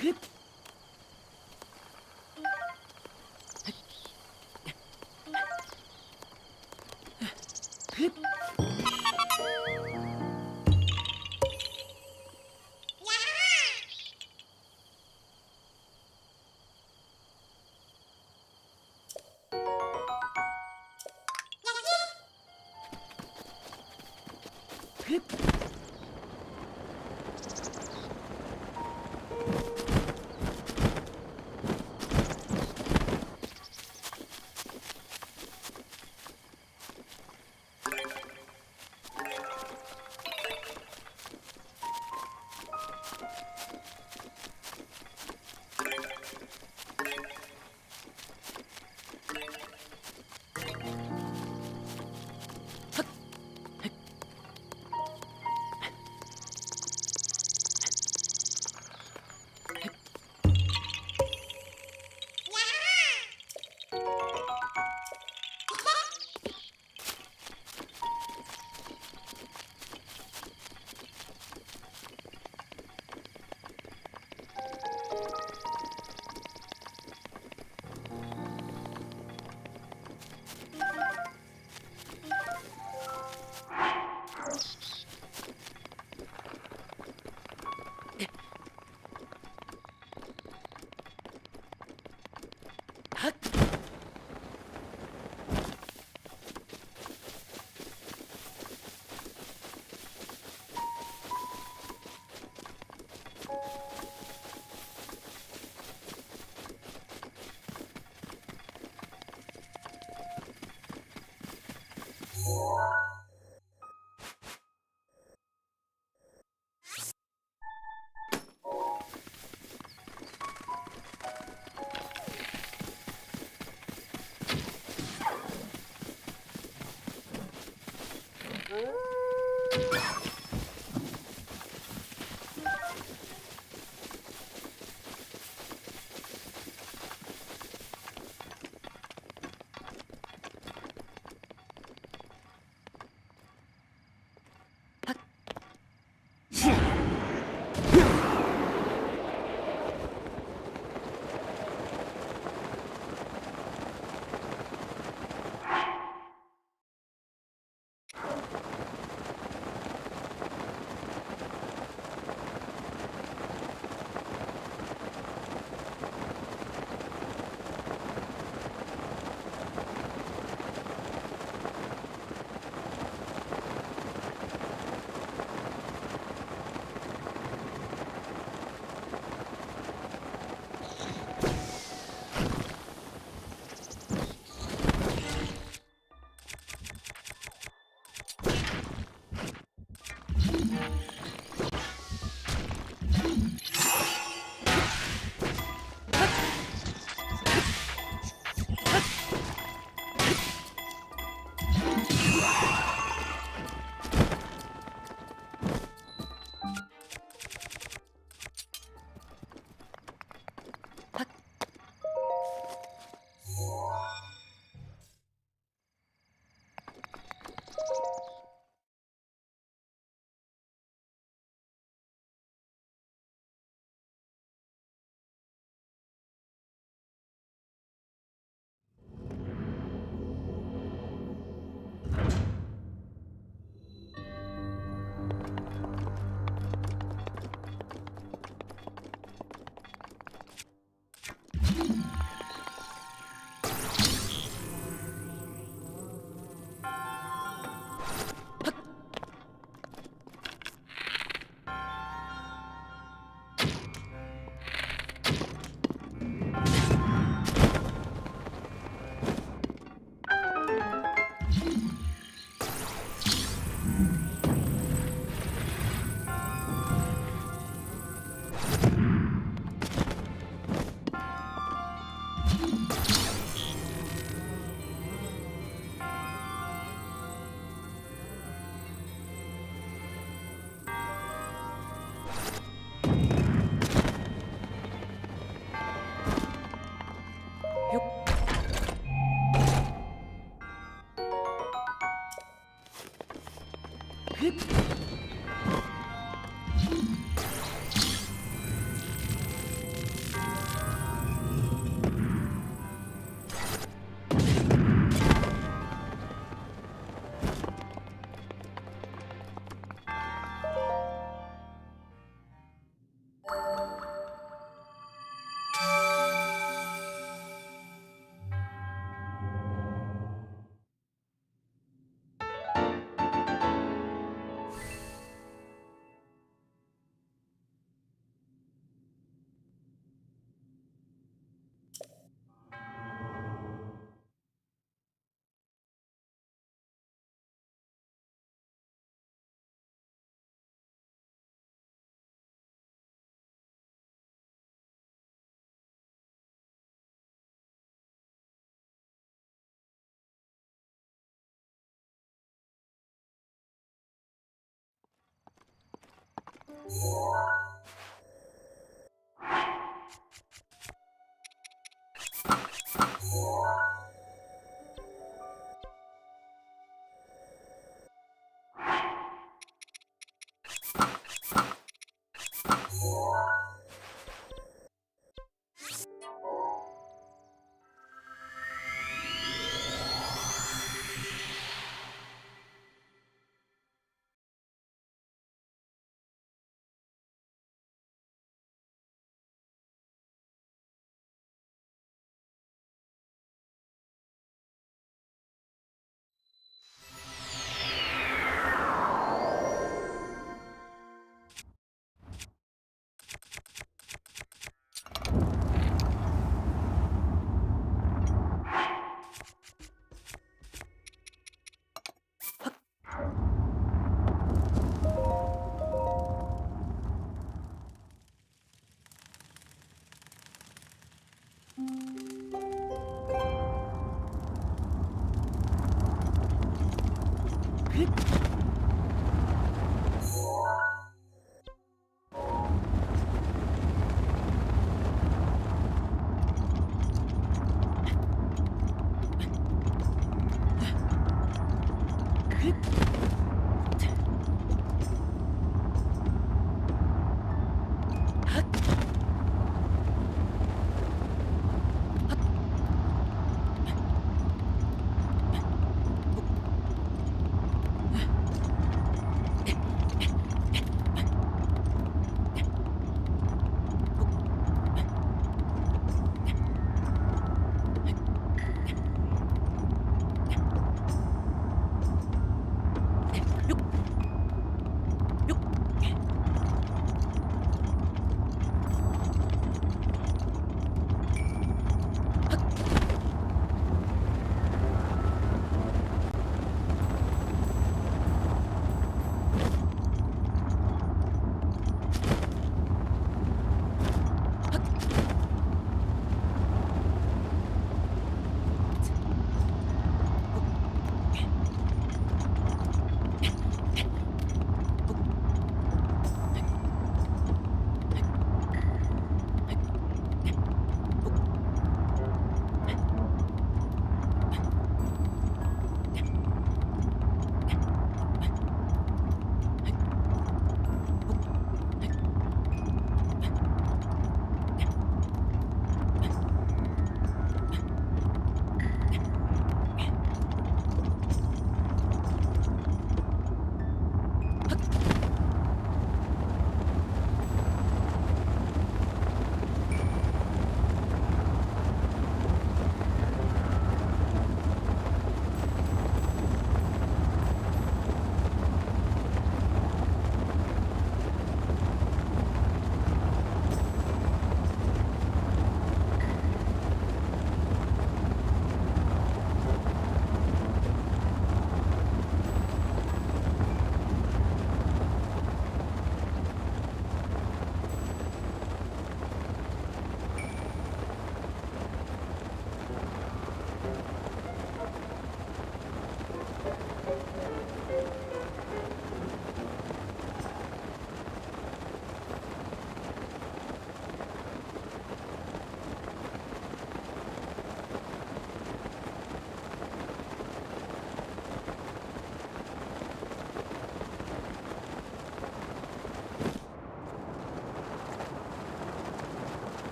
ฮึบ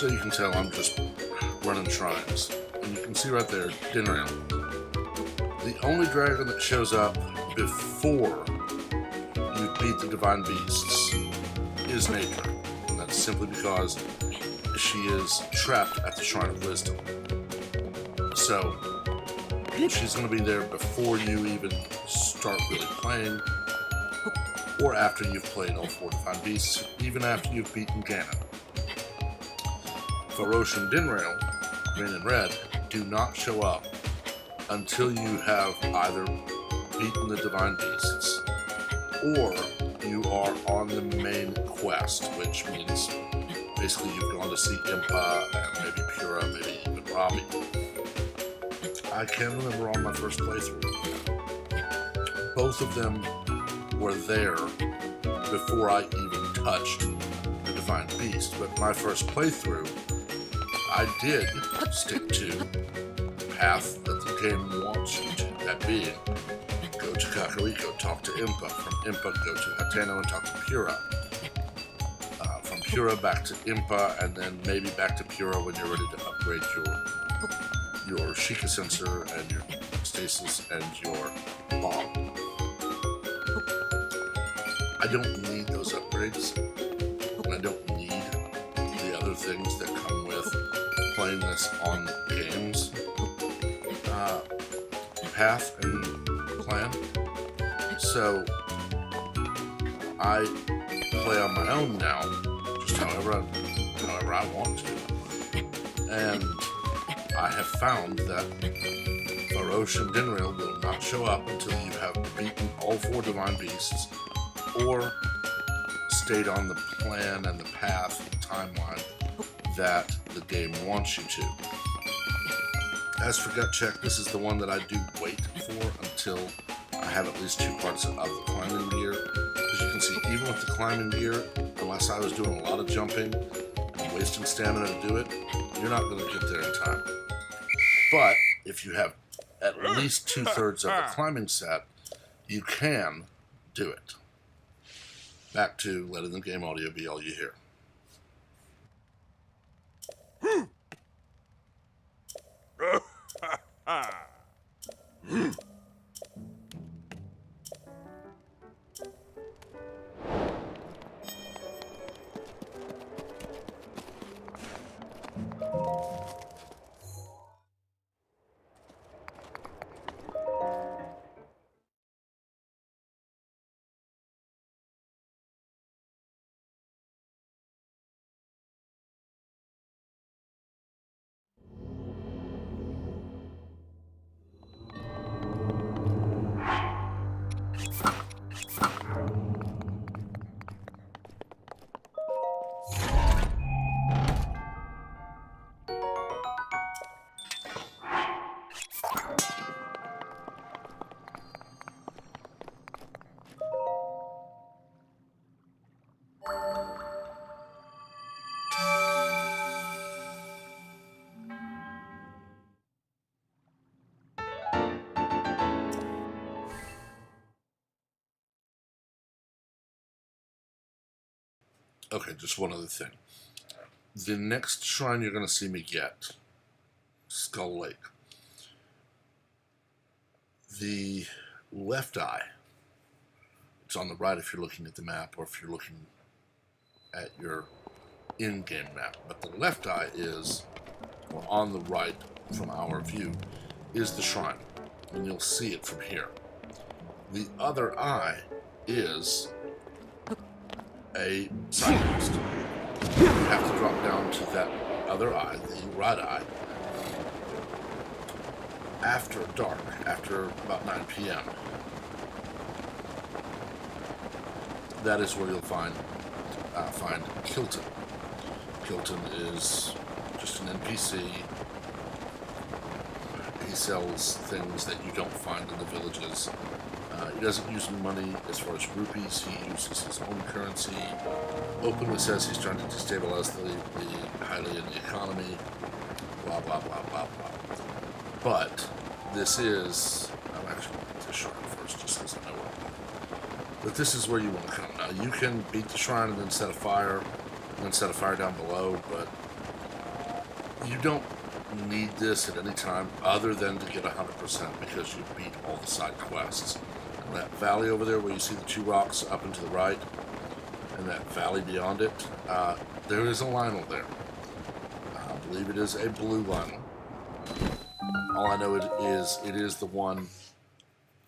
So you can tell I'm just running shrines. And you can see right there, Dinrail. The only dragon that shows up before you beat the Divine Beasts is Nature. And that's simply because she is trapped at the Shrine of Wisdom. So, she's going to be there before you even start really playing, or after you've played all 4 Divine Beasts, even after you've beaten Ganon. Farosh and Dinrail, green and red, do not show up until you have either beaten the Divine Beasts or you are on the main quest, which means basically you've gone to see Impa and maybe Pura, maybe even Robbie. I can't remember on my first playthrough. Both of them were there before I even touched the Divine Beast, but my first playthrough, I did stick to the path that the game wants you to, that being, go to Kakariko, talk to Impa, from Impa go to Hateno and talk to Pura, from Pura back to Impa, and then maybe back to Pura when you're ready to upgrade your Sheikah sensor and your stasis and your bomb. I don't need those upgrades, and I don't need the other things that come with playing this on games path and plan. So I play on my own now, just however I want to. And I have found that Farosh and Dinrail will not show up until you have beaten all 4 Divine Beasts or stayed on the plan and the path and timeline that the game wants you to. As for Gut Check, this is the one that I do wait for until I have at least 2 parts of the climbing gear. As you can see, even with the climbing gear, unless I was doing a lot of jumping and wasting stamina to do it, you're not going to get there in time. But if you have at least 2/3 of the climbing set, you can do it. Back to letting the game audio be all you hear. Okay, just one other thing. The next shrine you're going to see me get, Skull Lake. The left eye, it's on the right if you're looking at the map or if you're looking at your in-game map. But the left eye is, or on the right from our view, is the shrine. And you'll see it from here. The other eye is a side quest. You have to drop down to that other eye, the right eye, after dark, after about 9 p.m. That is where you'll find Kilton. Kilton is just an NPC. He sells things that you don't find in the villages. He doesn't use money as far as rupees. He uses his own currency. Openly says he's trying to destabilize the Hylian economy. Blah, blah, blah, blah, blah. But this is... I'm actually going to beat the shrine first just because I know what I'm doing. But this is where you want to come. Now, you can beat the shrine and then set a fire, and then set a fire down below, but you don't need this at any time other than to get 100% because you beat all the side quests. And that valley over there where you see the 2 rocks up and to the right, and that valley beyond it, there is a Lionel there. I believe it is a blue Lionel. All I know it is the one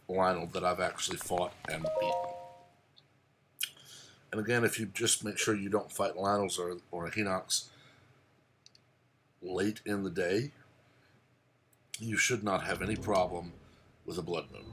Lionel that I've actually fought and beaten. And again, if you just make sure you don't fight Lionels or Hinox late in the day, you should not have any problem with a blood moon.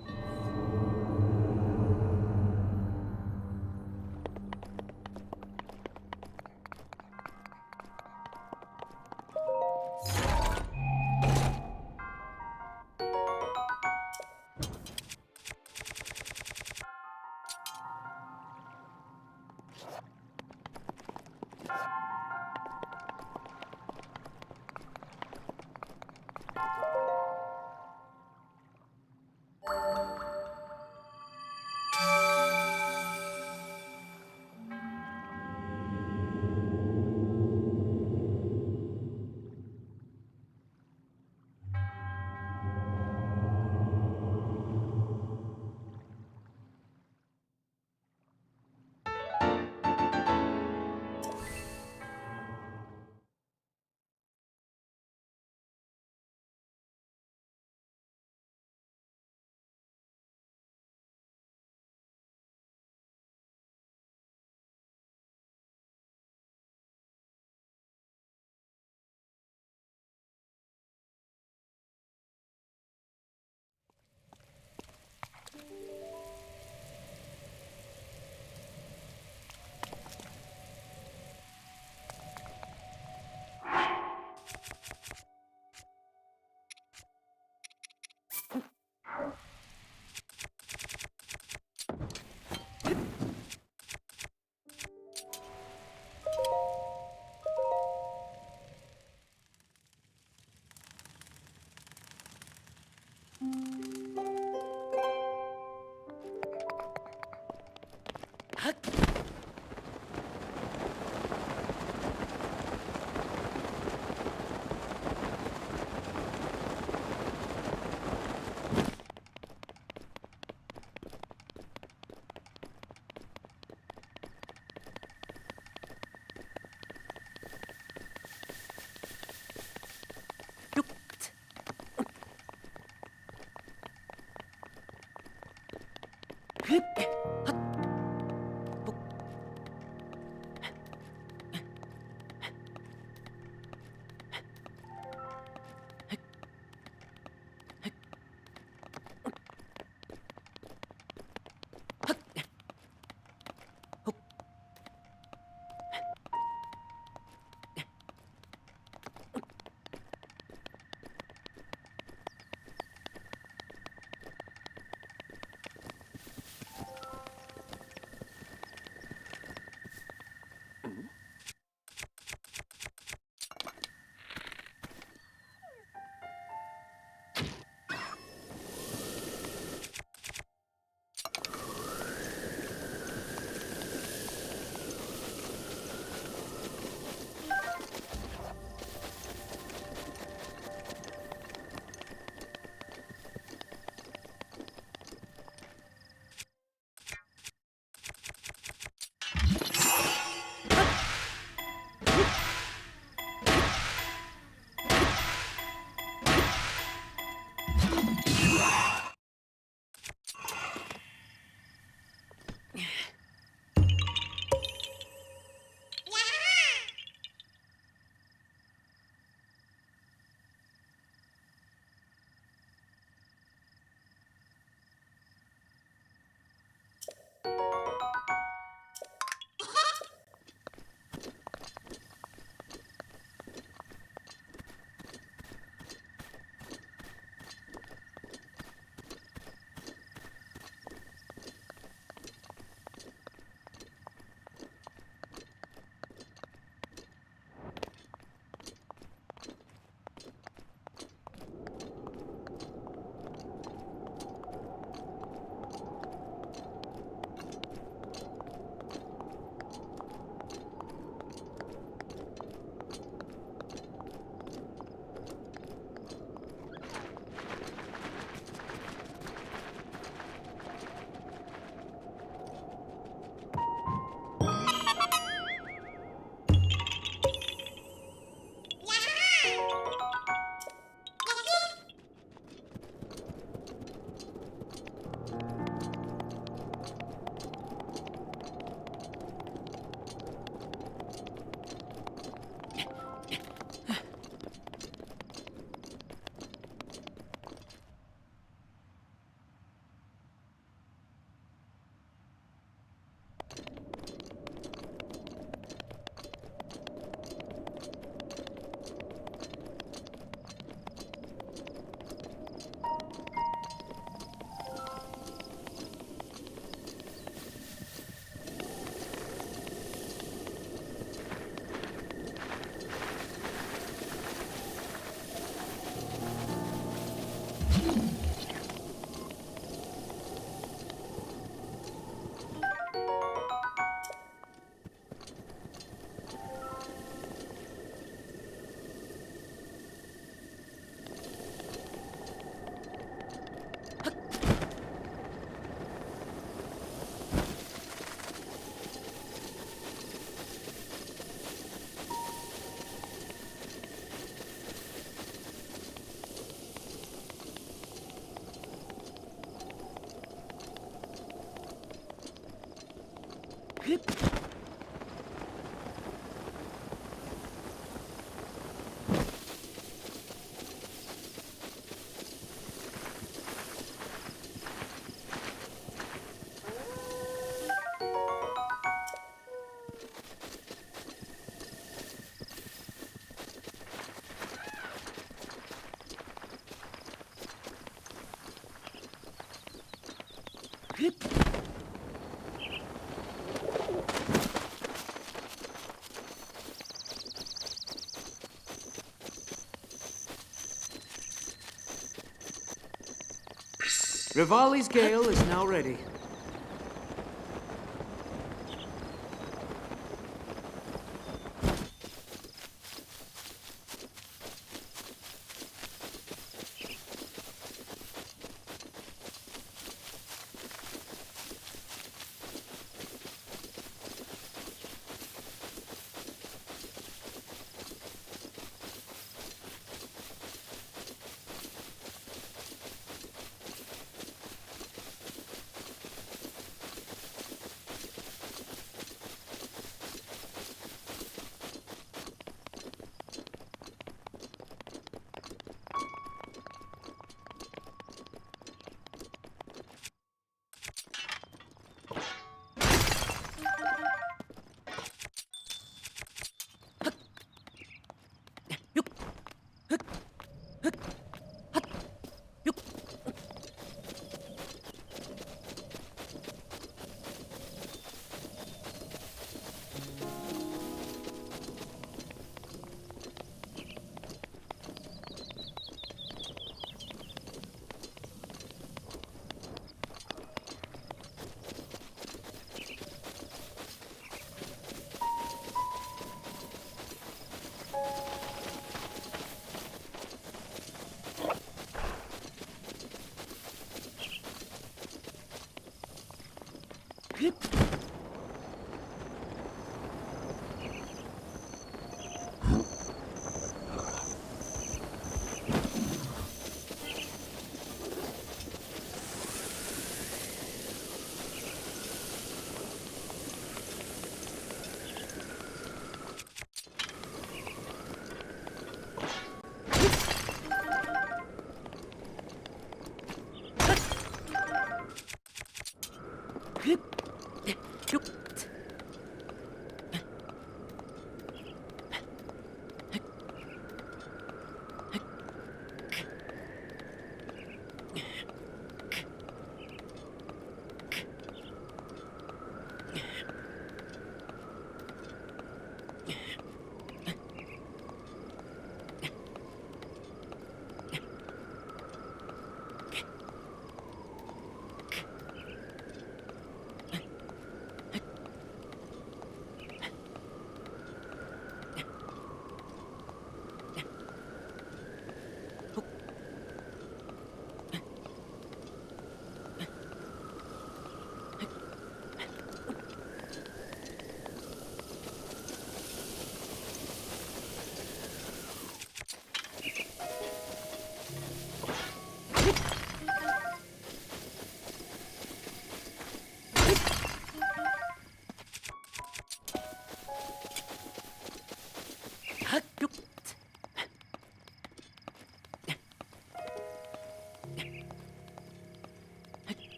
Rivali's gale is now ready.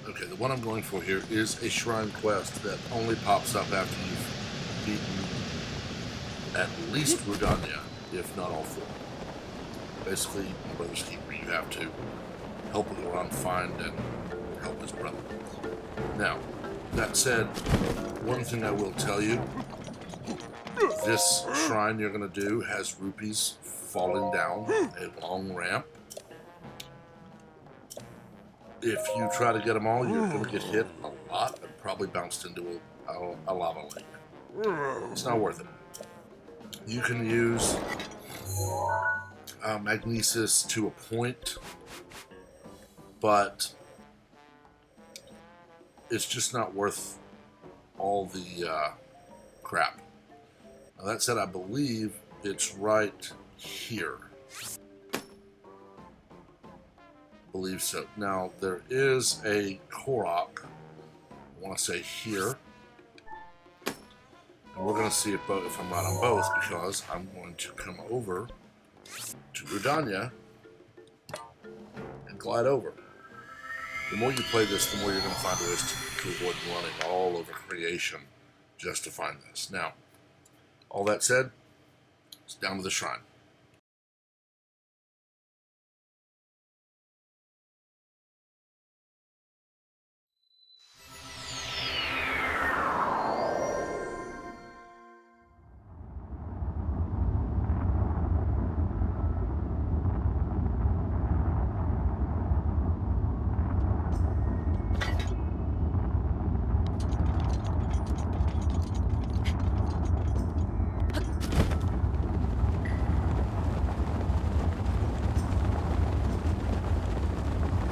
Okay, the one I'm going for here is a shrine quest that only pops up after you've beaten at least Rudania, if not all four. Basically, in Brother's Keeper, you have to help Goron find and help his brother. Now, that said, one thing I will tell you, this shrine you're going to do has rupees falling down a long ramp. If you try to get them all, you're going to get hit a lot and probably bounced into a lava lake. It's not worth it. You can use magnesis to a point, but it's just not worth all the crap. Now, that said, I believe it's right here. Believe so. Now, there is a Korok, I want to say here, and we're going to see if I'm right on both, because I'm going to come over to Rudania and glide over. The more you play this, the more you're going to find ways to avoid running all over creation just to find this. Now, all that said, it's down to the shrine.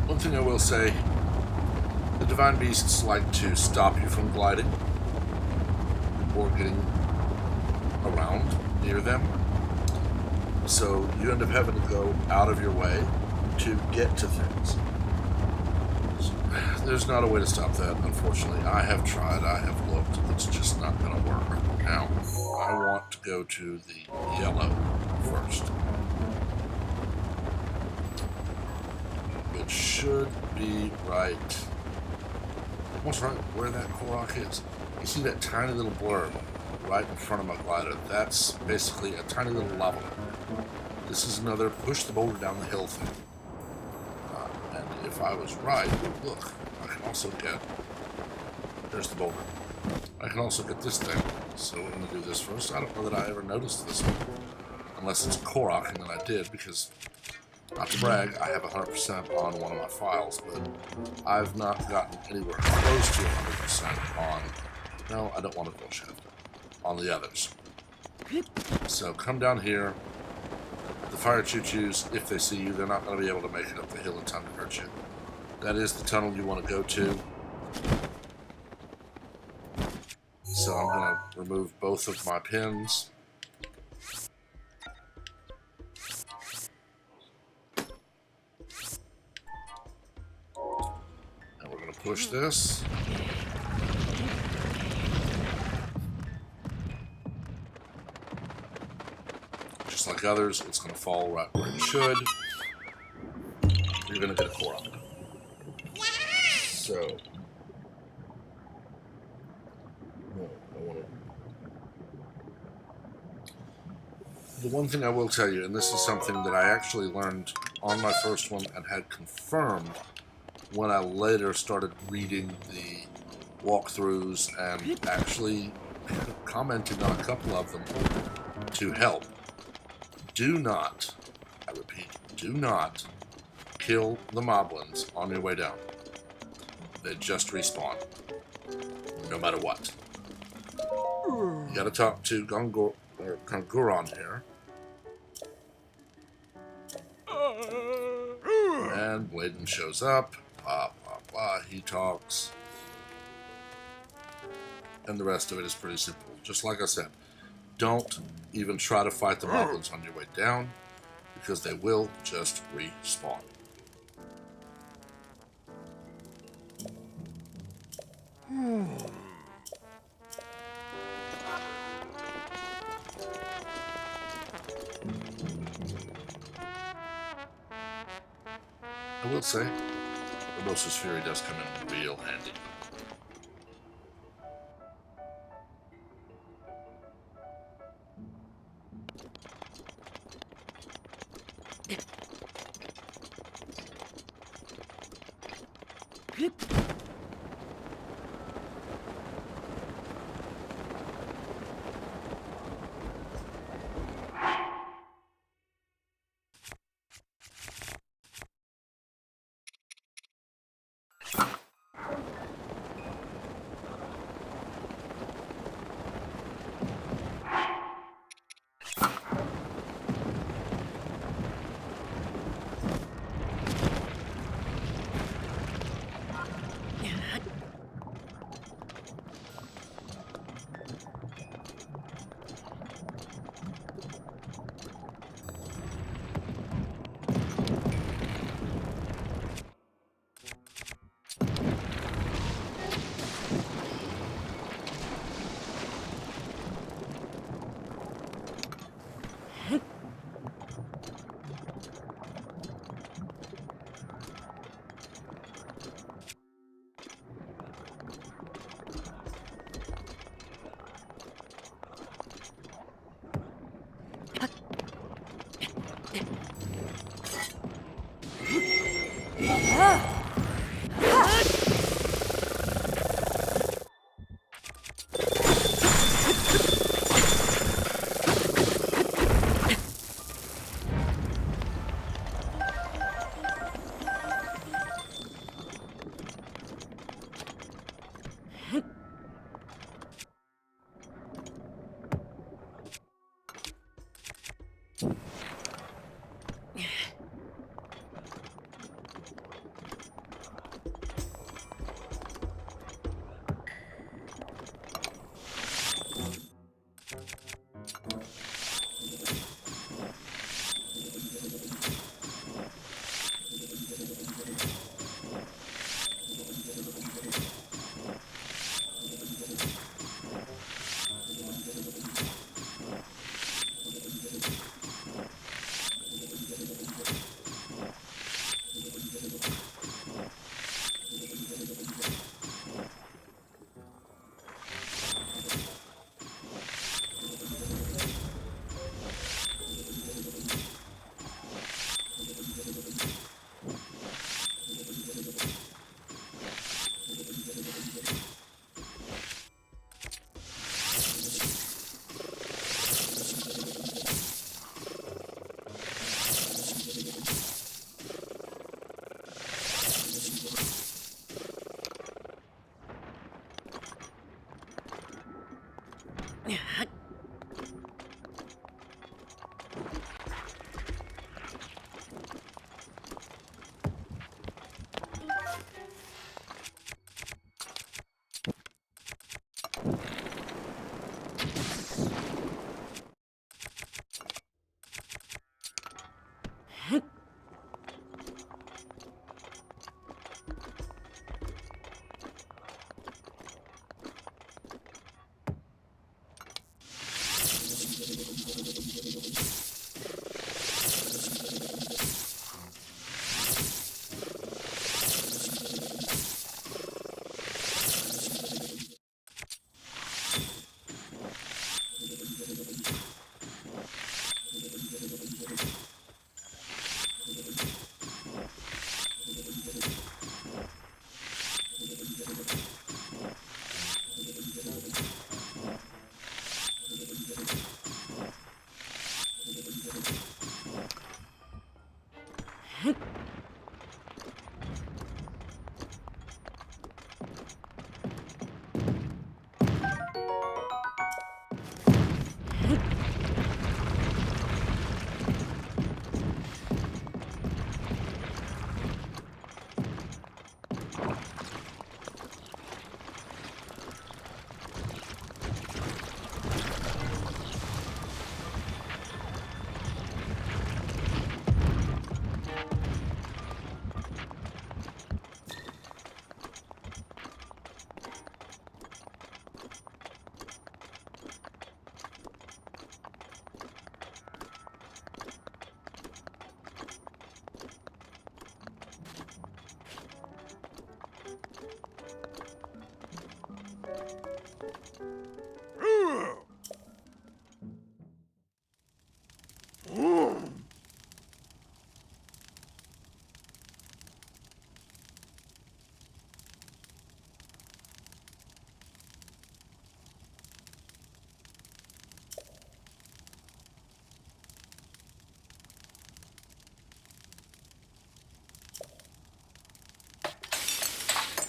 One thing I will say, the Divine Beasts like to stop you from gliding or getting around near them. So you end up having to go out of your way to get to things. There's not a way to stop that, unfortunately. I have tried, I have looked, it's just not going to work. Now, I want to go to the yellow first. It should be right, almost right where that Korok is. You see that tiny little blurb right in front of my glider? That's basically a tiny little lava lamp. This is another push the boulder down the hill thing. And if I was right, look, I can also get, there's the boulder. I can also get this thing. So we're going to do this first. I don't know that I ever noticed this one, unless it's Korok, and then I did, because, not to brag, I have 100% on one of my files, but I've not gotten anywhere close to 100% on, no, I don't want to bullshit, on the others. So come down here. The fire choo-choos, if they see you, they're not going to be able to make it up the hill in time to hurt you. That is the tunnel you want to go to. So I'm going to remove both of my pins. And we're going to push this. Just like others, it's going to fall right where it should. You're going to get a Korok. So, the one thing I will tell you, and this is something that I actually learned on my first one and had confirmed when I later started reading the walkthroughs and actually commenting on a couple of them to help. Do not, I repeat, do not kill the moblins on your way down. They just respawn, no matter what. You gotta talk to Gunguron here. And Bladen shows up. Blah, blah, blah. He talks. And the rest of it is pretty simple. Just like I said, don't even try to fight the moblins on your way down, because they will just respawn. I will say, Herbosa's Fury does come in real handy.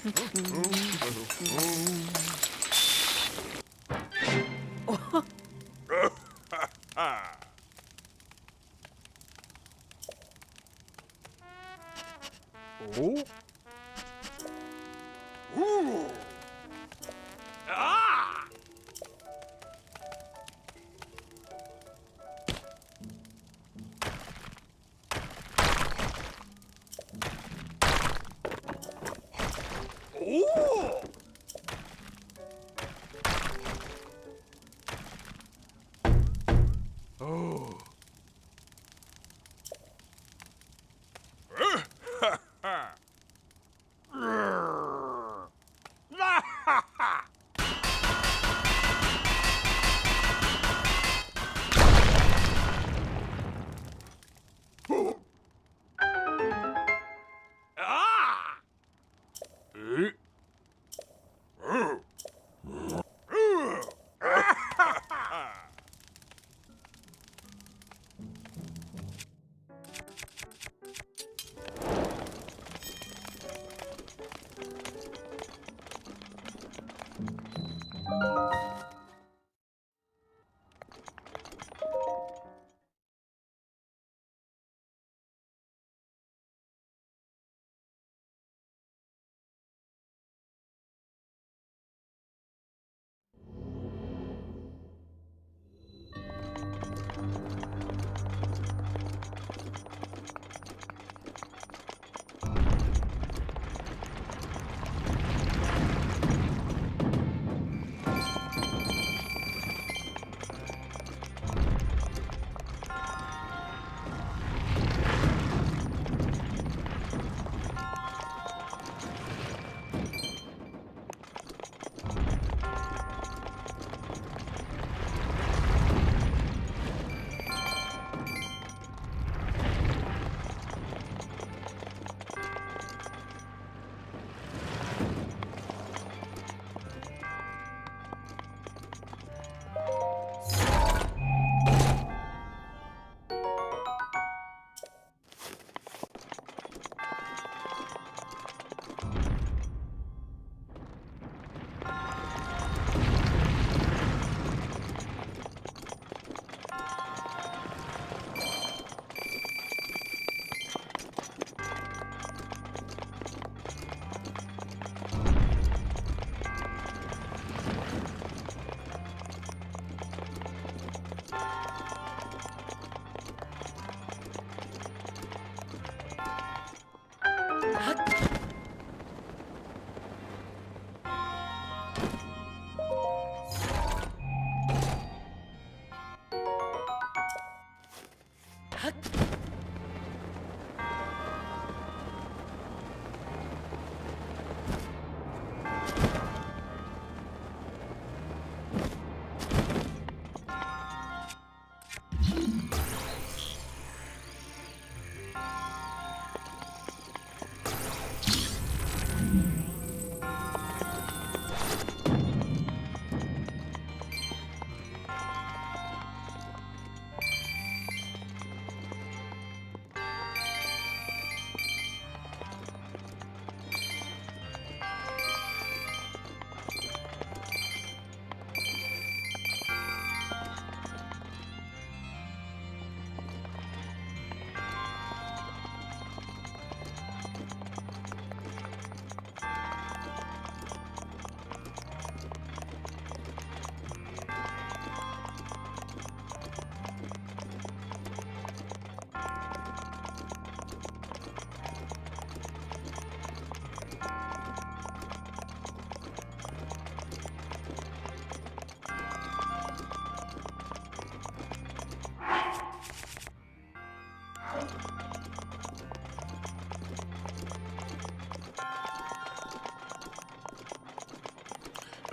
Oh. Ooh. Ah. Ooh. Oh.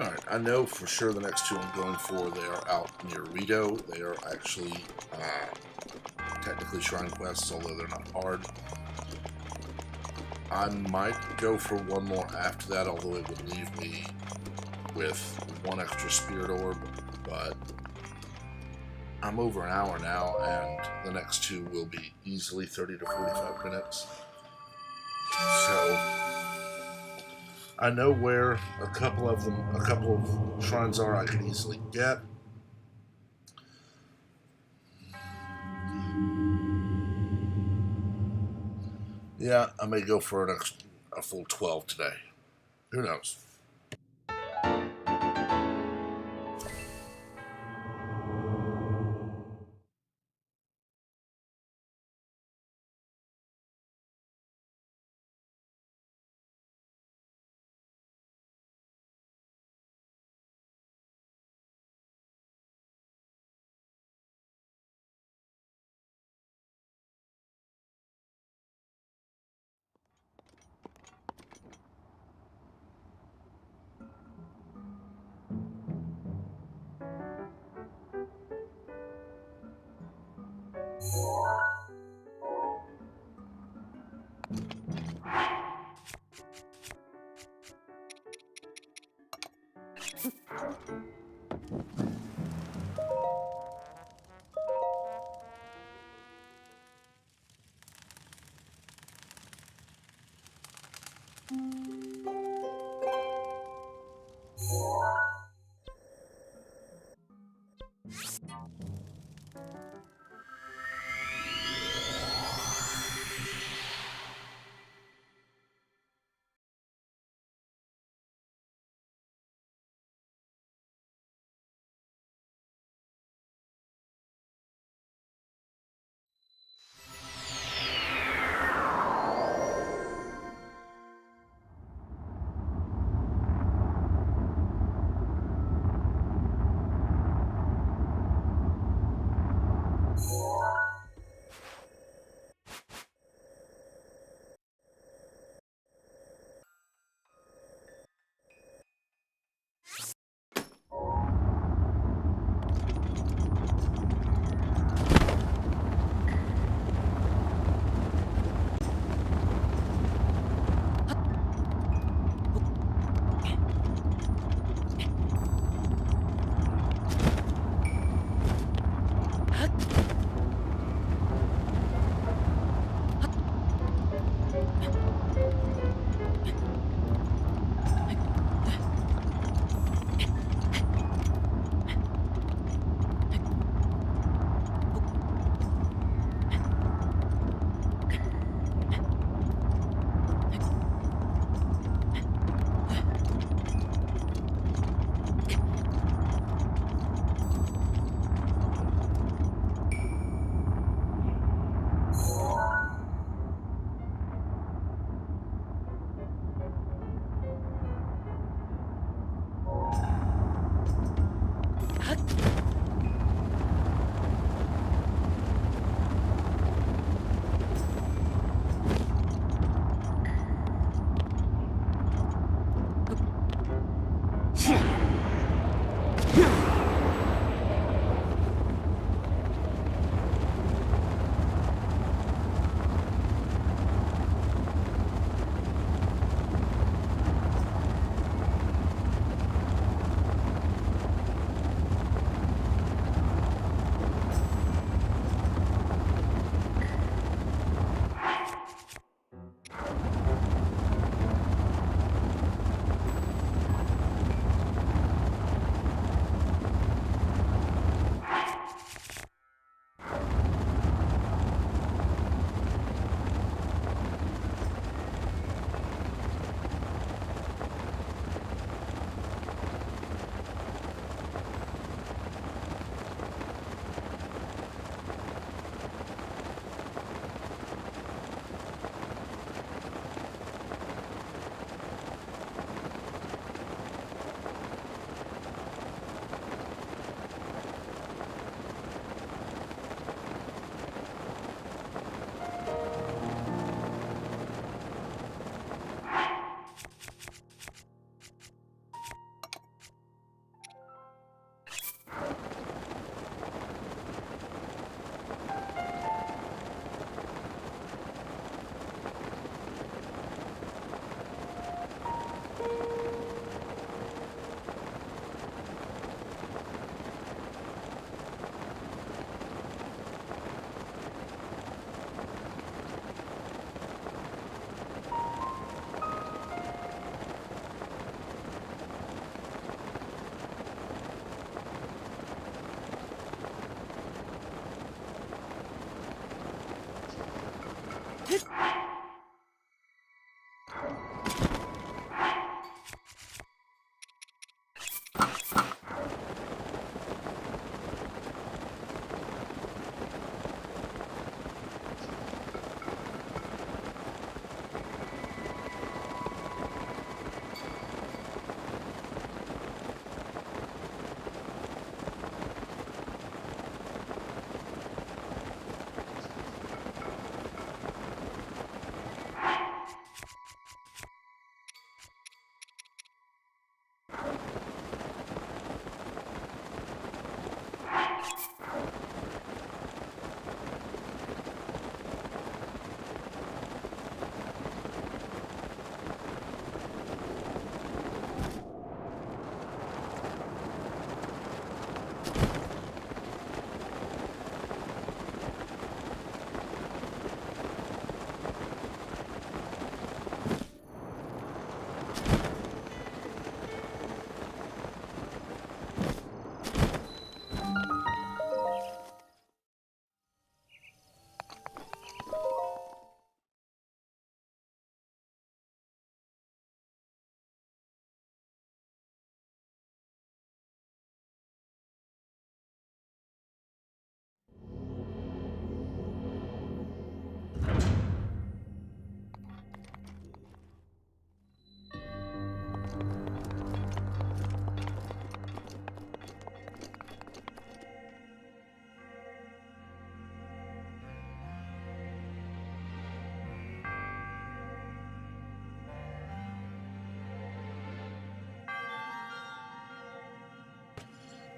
Alright, I know for sure the next two I'm going for, they are out near Medoh. They are actually technically shrine quests, although they're not hard. I might go for one more after that, although it would leave me with one extra spirit orb, but I'm over an hour now, and the next two will be easily 30 to 45 minutes. So I know where a couple of shrines are I could easily get. Yeah, I may go for a full 12 today. Who knows?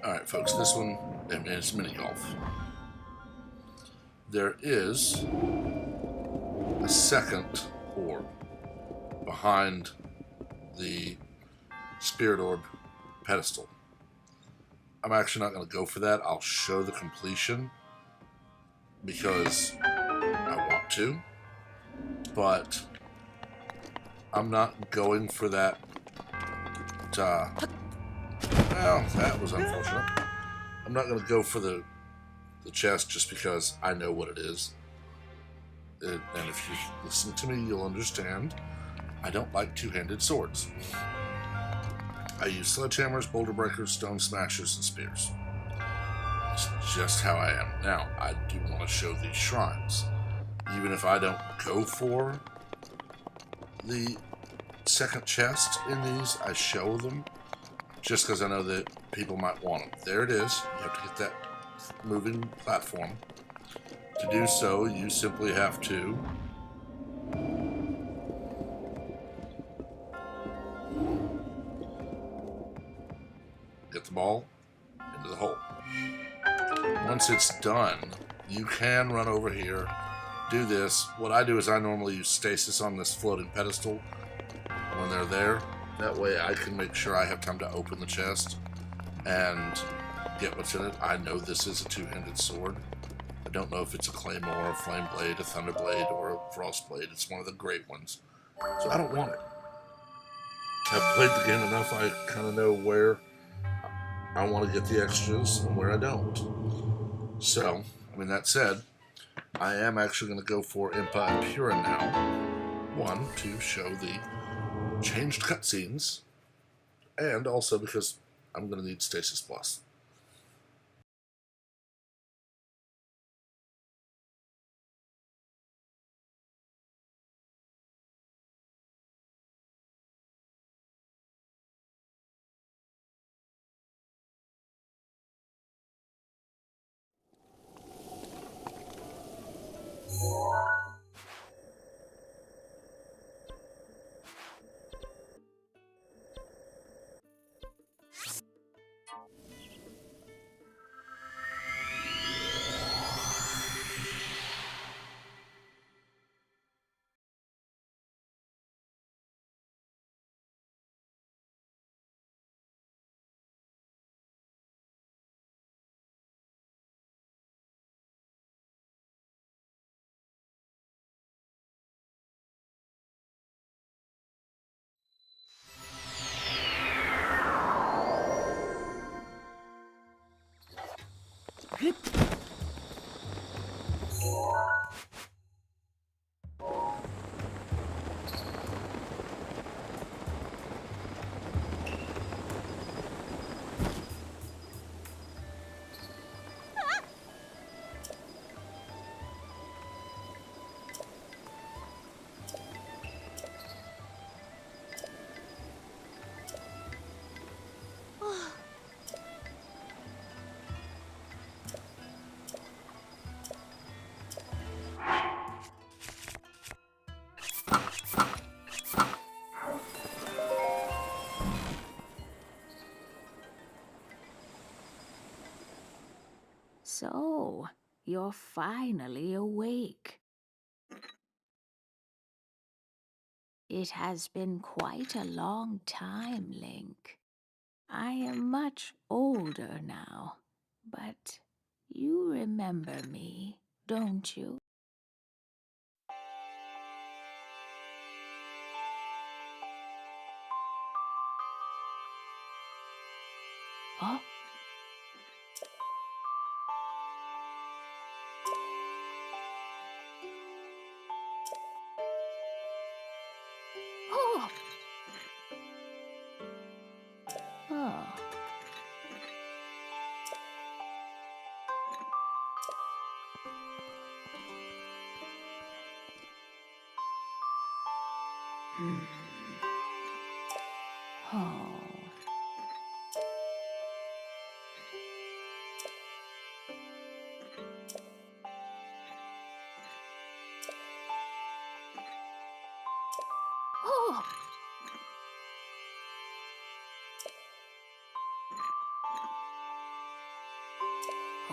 Alright, folks, this one is mini golf. There is a second orb behind the spirit orb pedestal. I'm actually not going to go for that. I'll show the completion because I want to, but I'm not going for that. Well, that was unfortunate. I'm not going to go for the chest just because I know what it is. And if you listen to me, you'll understand. I don't like two-handed swords. I use sledgehammers, boulder breakers, stone smashers, and spears. It's just how I am. Now, I do want to show these shrines. Even if I don't go for the second chest in these, I show them just because I know that people might want them. There it is. You have to hit that moving platform. To do so, you simply have to get the ball into the hole. Once it's done, you can run over here, do this. What I do is I normally use stasis on this floating pedestal when they're there. That way I can make sure I have time to open the chest and get what's in it. I know this is a two-handed sword. I don't know if it's a claymore, a flame blade, a thunder blade, or a frost blade. It's one of the great ones. So I don't want it. I've played the game enough, I kind of know where I want to get the extras and where I don't. So, I mean, that said, I am actually going to go for Impa and Pura now. One, to show the changed cutscenes, and also because I'm going to need Stasis Plus. So, you're finally awake. It has been quite a long time, Link. I am much older now, but you remember me, don't you? Oh, oh, oh. Hmm. Oh. Oh.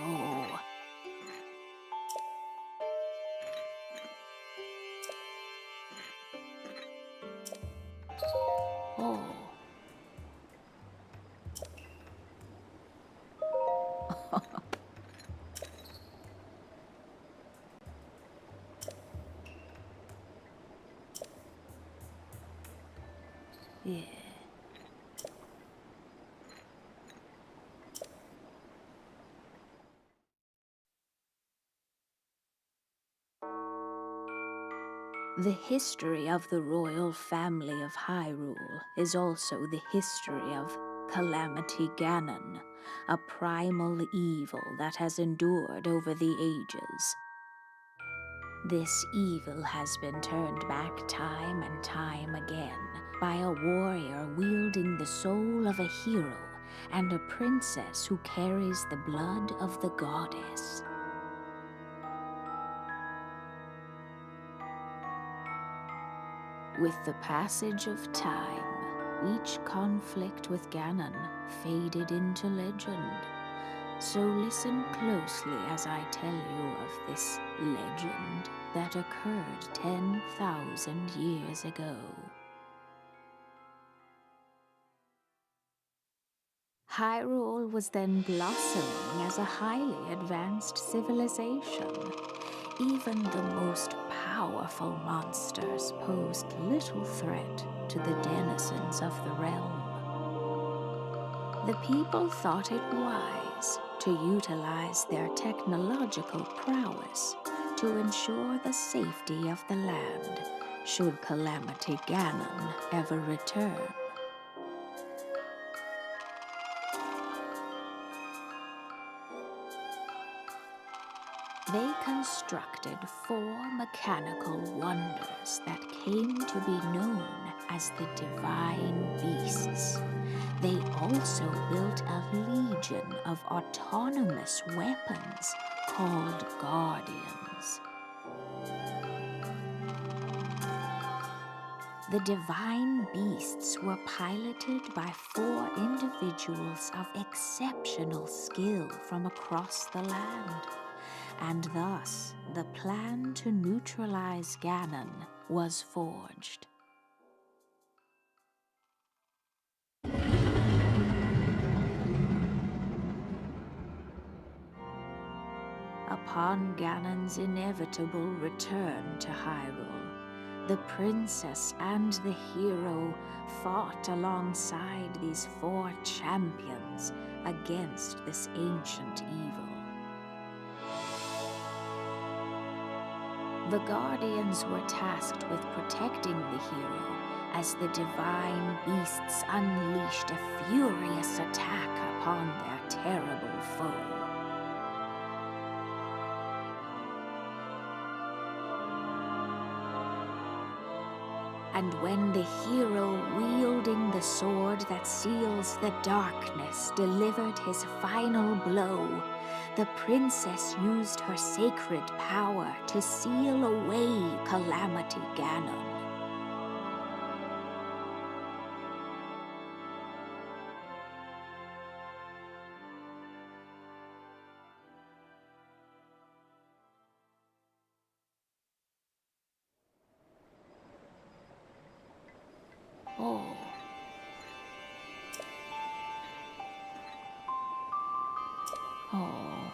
Oh. Oh. Yeah. The history of the royal family of Hyrule is also the history of Calamity Ganon, a primal evil that has endured over the ages. This evil has been turned back time and time again by a warrior wielding the soul of a hero and a princess who carries the blood of the goddess. With the passage of time, each conflict with Ganon faded into legend. So listen closely as I tell you of this legend that occurred 10,000 years ago. Hyrule was then blossoming as a highly advanced civilization. Even the most powerful monsters posed little threat to the denizens of the realm. The people thought it wise to utilize their technological prowess to ensure the safety of the land should Calamity Ganon ever return. They constructed 4 mechanical wonders that came to be known as the Divine Beasts. They also built a legion of autonomous weapons called Guardians. The Divine Beasts were piloted by 4 individuals of exceptional skill from across the land. And thus, the plan to neutralize Ganon was forged. Upon Ganon's inevitable return to Hyrule, the princess and the hero fought alongside these 4 champions against this ancient evil. The Guardians were tasked with protecting the hero as the Divine Beasts unleashed a furious attack upon their terrible foe. And when the hero wielding the sword that seals the darkness delivered his final blow, the princess used her sacred power to seal away Calamity Ganon. Oh. Oh.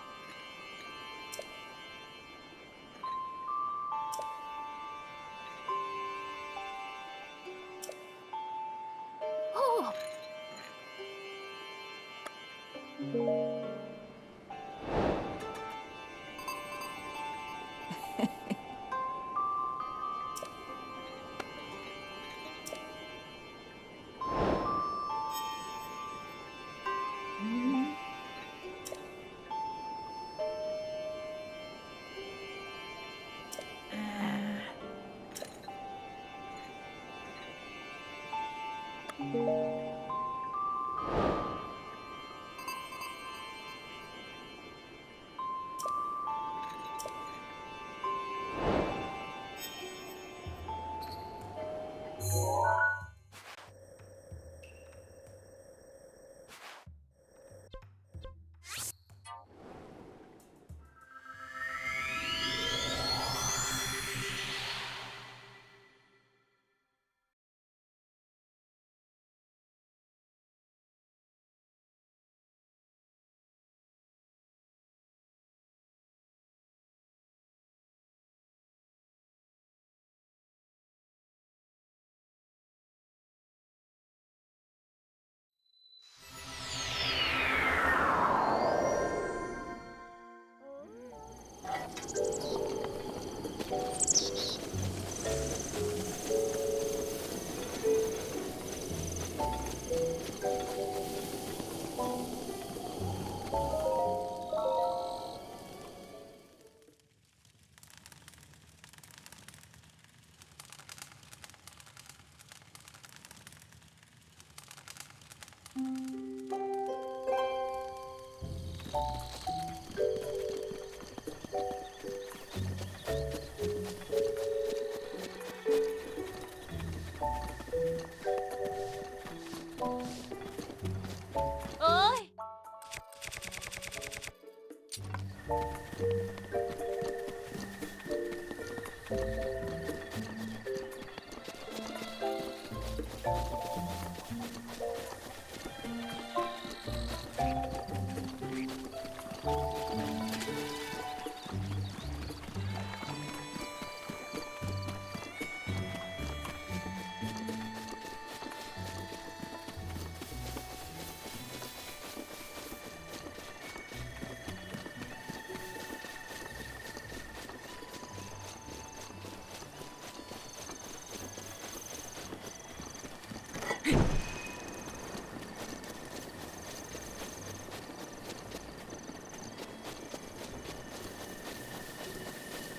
Oh.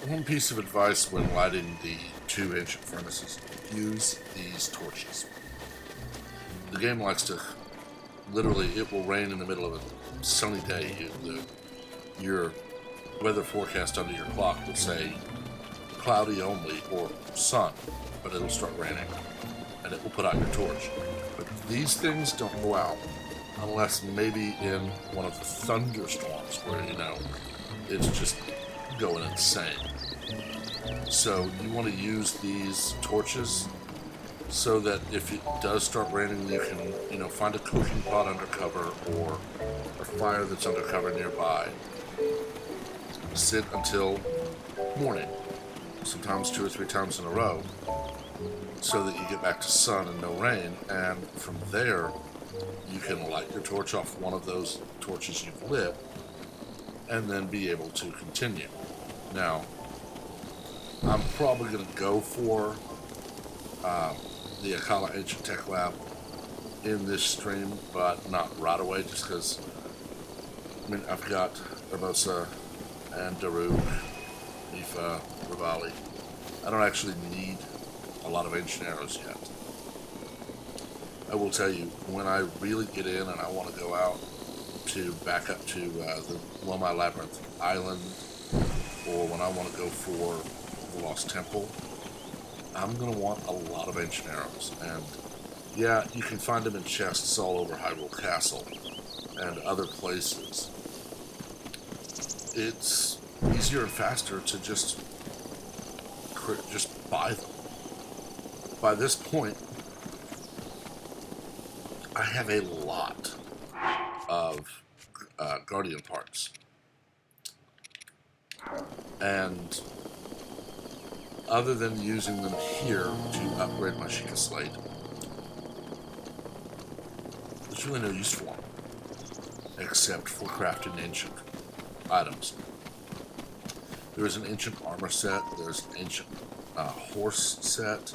One piece of advice when lighting the two ancient furnaces: use these torches. The game likes to, literally, it will rain in the middle of a sunny day. Your weather forecast under your clock would say cloudy only or sun, but it'll start raining and it will put out your torch. But these things don't go out unless maybe in one of the thunderstorms where, it's just going insane. So you want to use these torches so that if it does start raining, you can, find a cooking pot under cover or a fire that's under cover nearby. Sit until morning, sometimes 2 or 3 times in a row, so that you get back to sun and no rain, and from there you can light your torch off one of those torches you've lit and then be able to continue. Now, I'm probably going to go for the Akala Ancient Tech Lab in this stream, but not right away, just because, I've got Hermosa and Daruk, Ifa, Rivali. I don't actually need a lot of ancient arrows yet. I will tell you, when I really get in and I want to go out to back up to the Lomai Labyrinth Island, or when I want to go for the Lost Temple, I'm going to want a lot of ancient arrows. And yeah, you can find them in chests all over Hyrule Castle and other places. It's easier and faster to just buy them. By this point, I have a lot of Guardian parts. And other than using them here to upgrade my Sheikah Slate, there's really no use for them, except for crafting ancient items. There is an ancient armor set, there's an ancient horse set,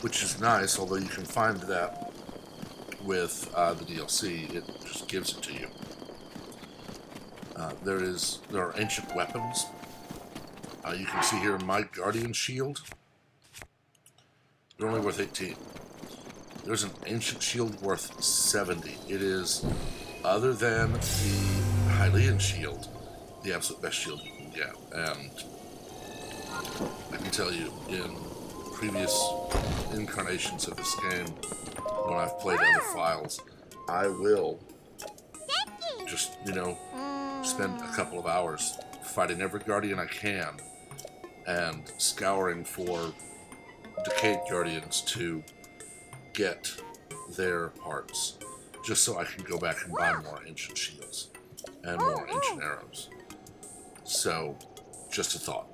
which is nice, although you can find that with the DLC. It just gives it to you. There are ancient weapons. You can see here my Guardian Shield. They're only worth 18. There's an ancient shield worth 70. It is, other than the Hylian shield, the absolute best shield you can get. And I can tell you, in previous incarnations of this game, when I've played other files, I will just, spend a couple of hours fighting every Guardian I can and scouring for decayed Guardians to get their parts, just so I can go back and buy more ancient shields and more ancient arrows. So, just a thought.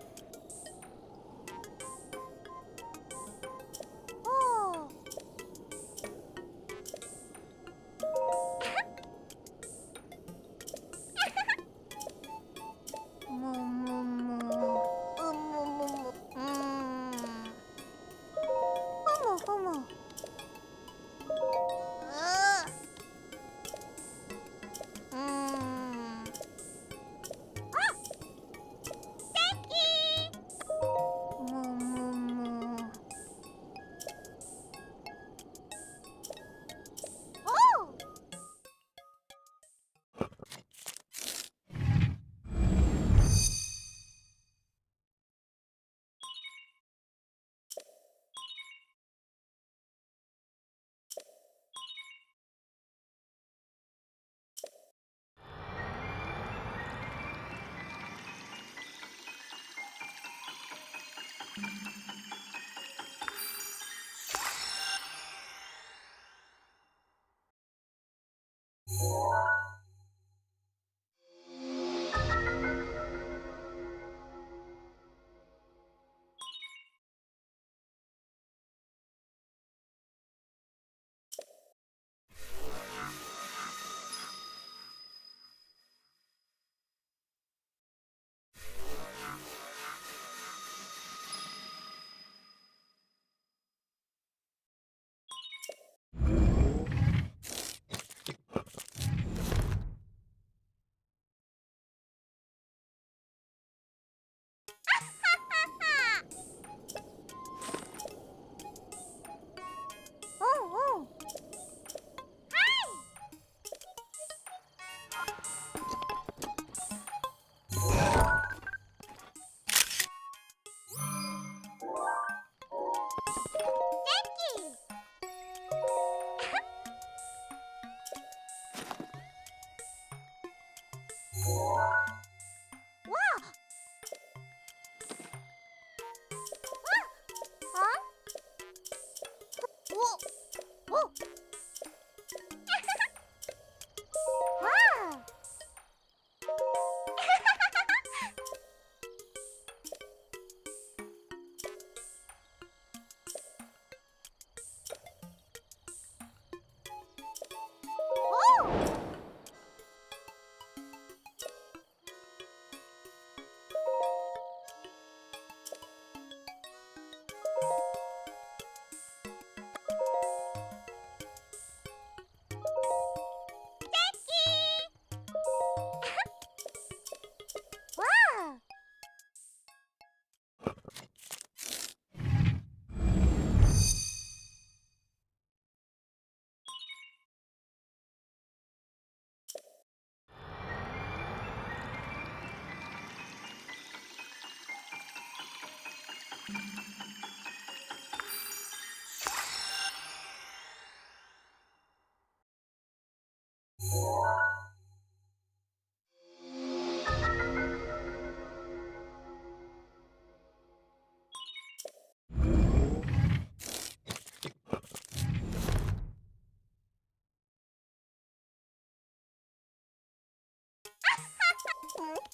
호.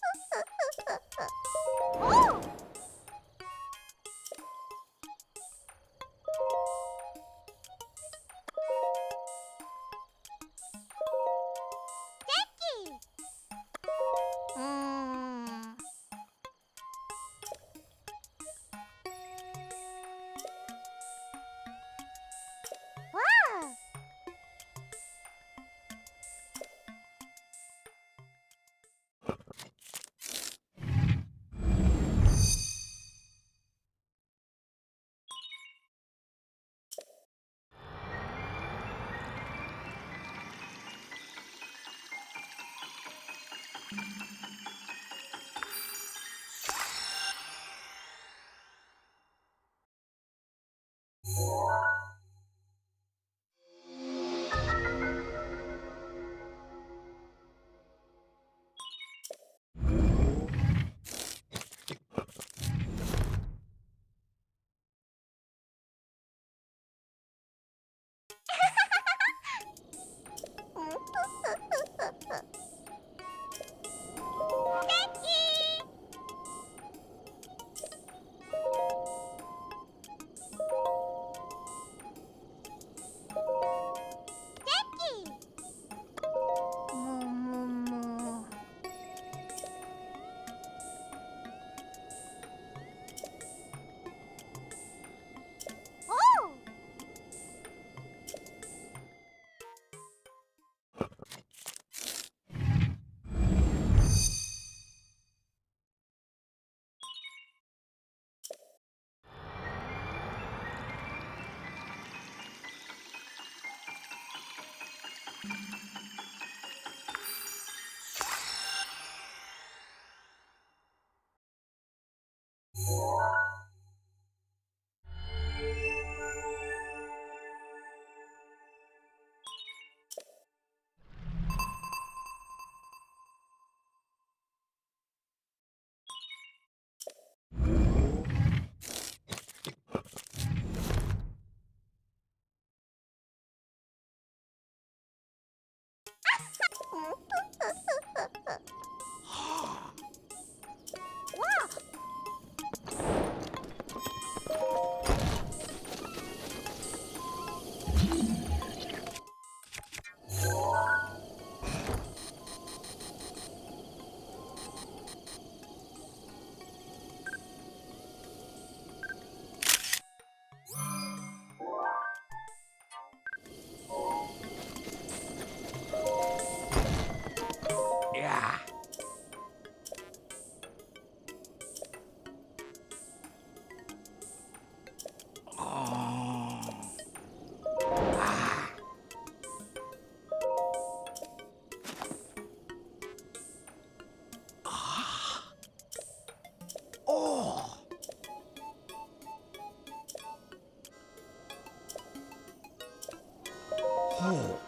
호?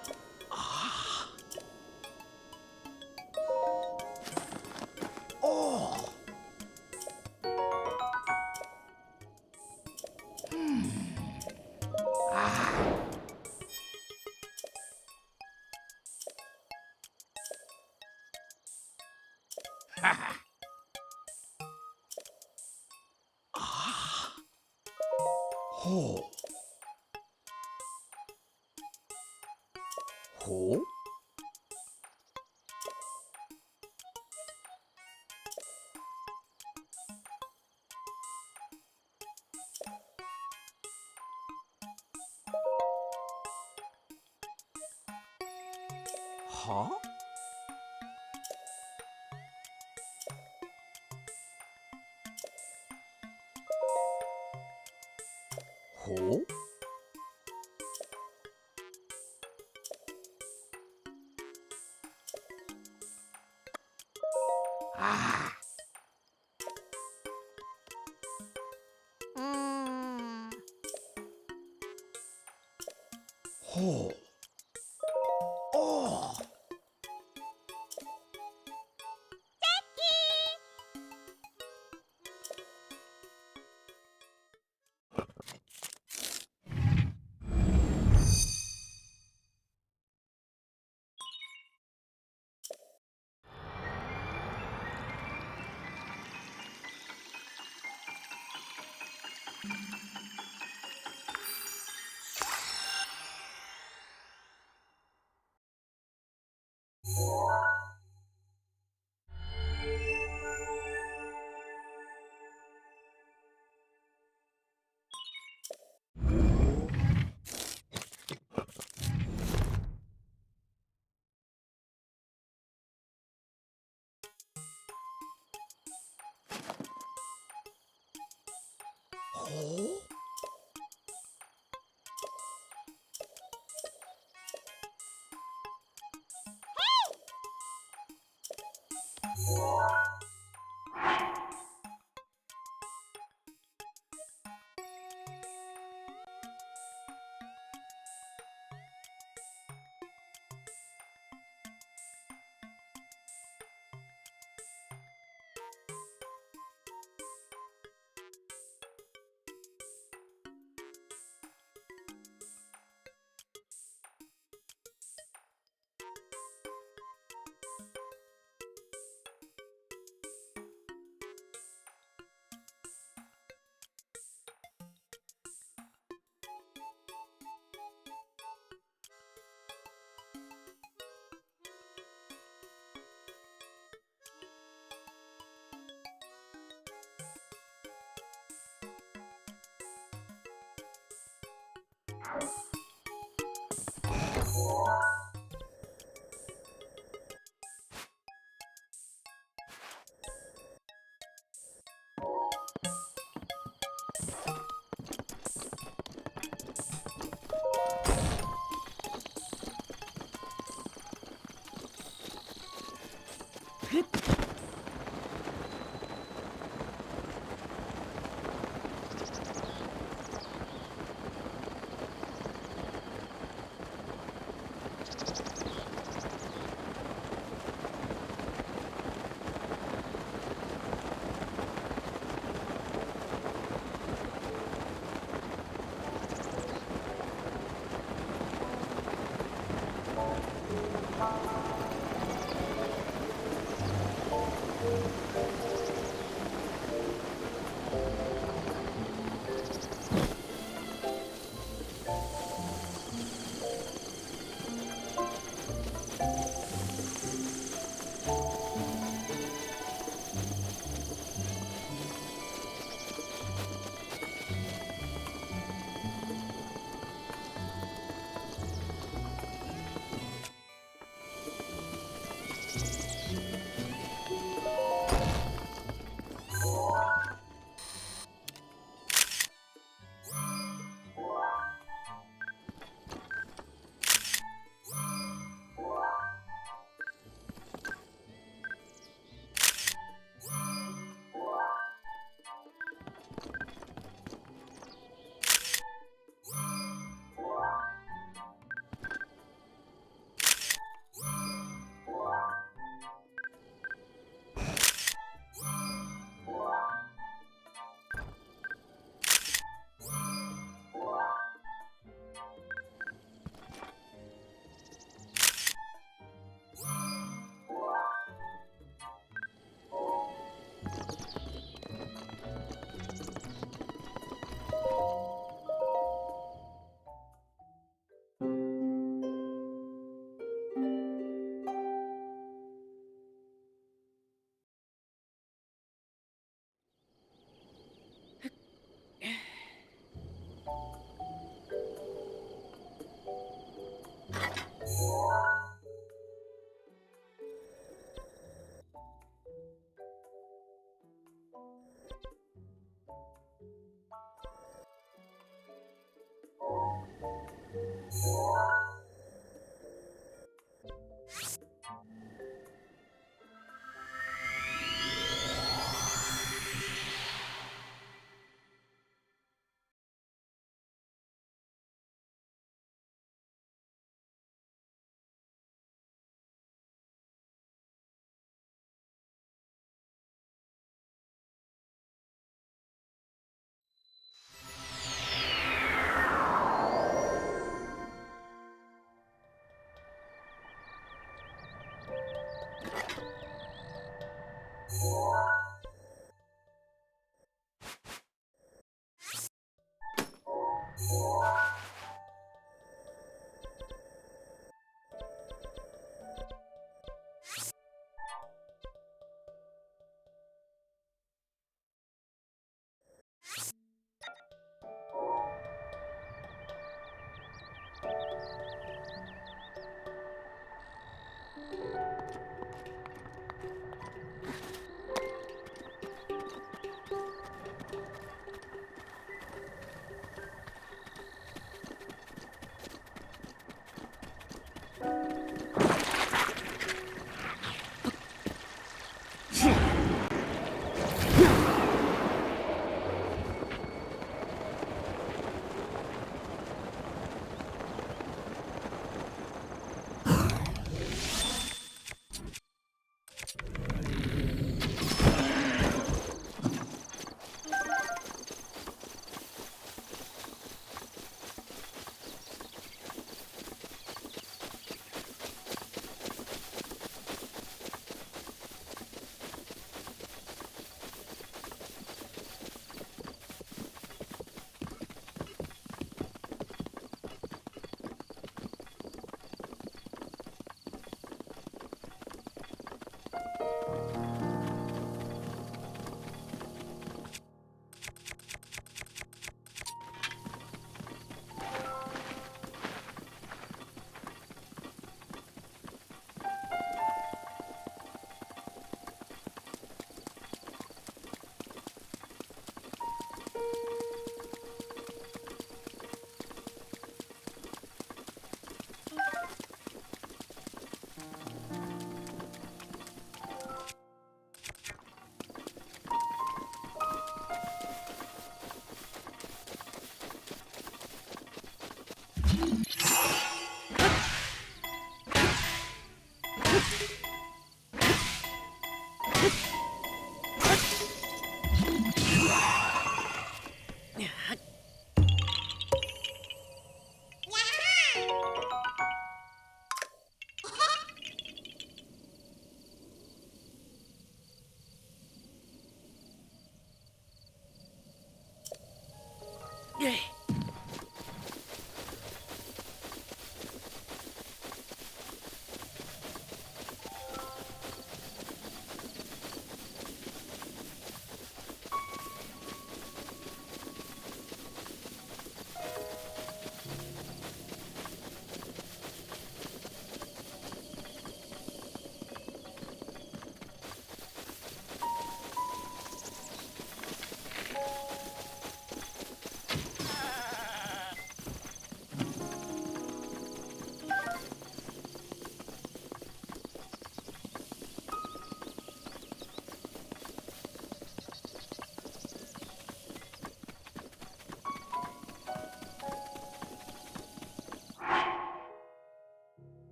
하? 호? 아. 호. 오. ほ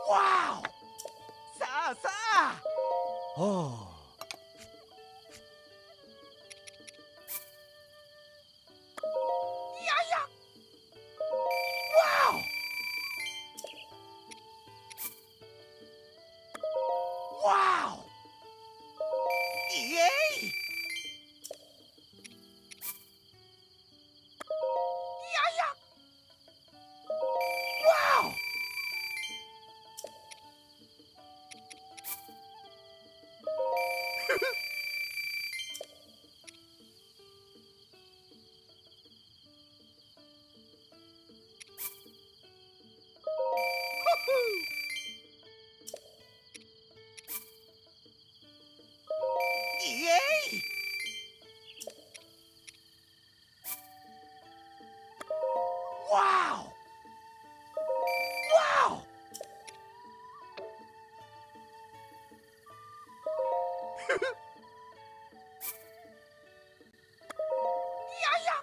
Wow! Sa! Oh. Yaya! Wow! Wow! Yay! Yaya! Wow! Yay! Wow! Wow! Yaya!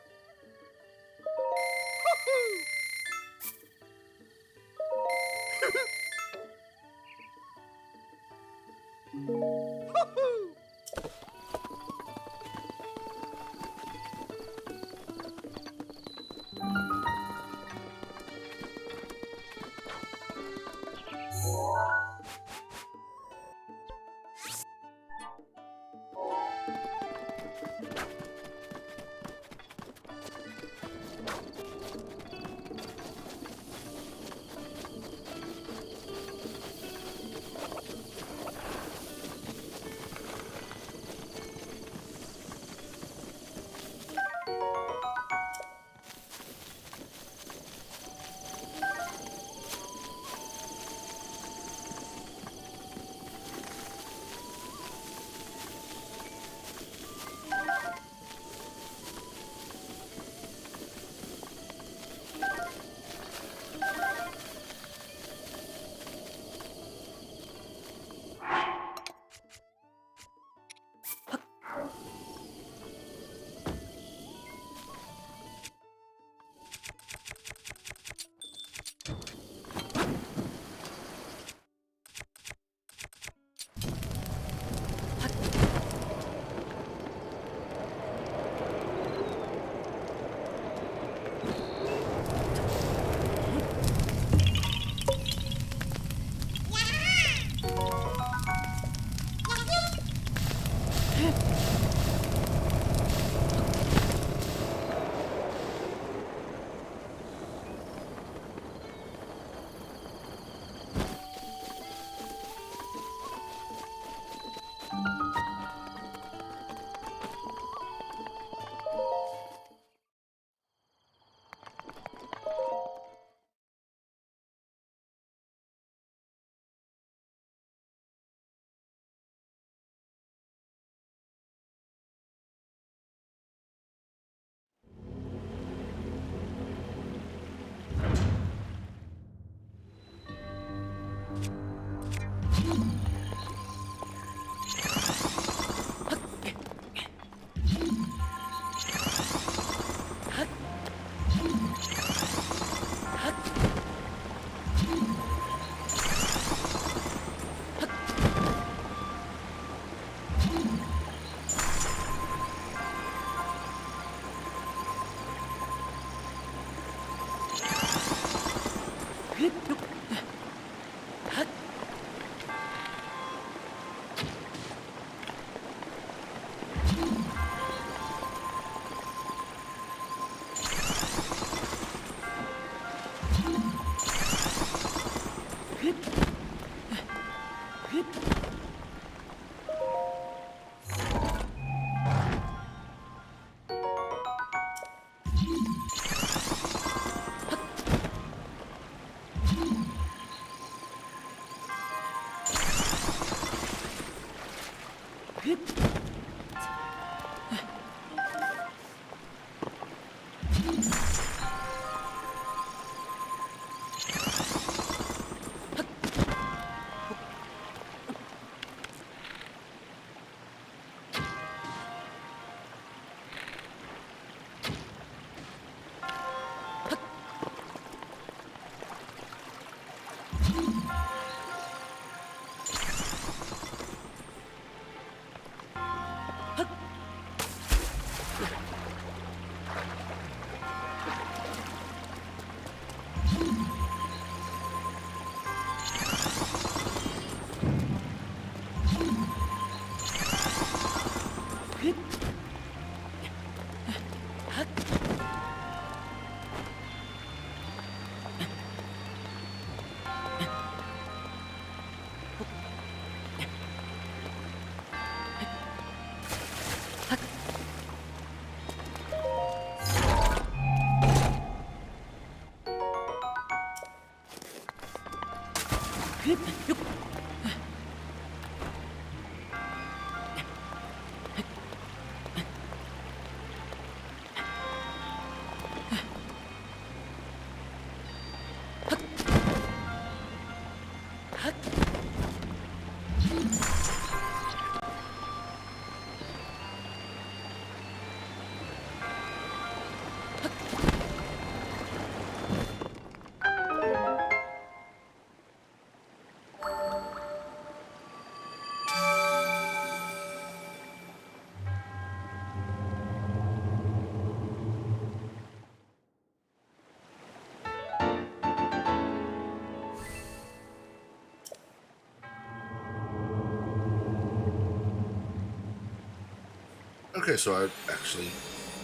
Okay, so I actually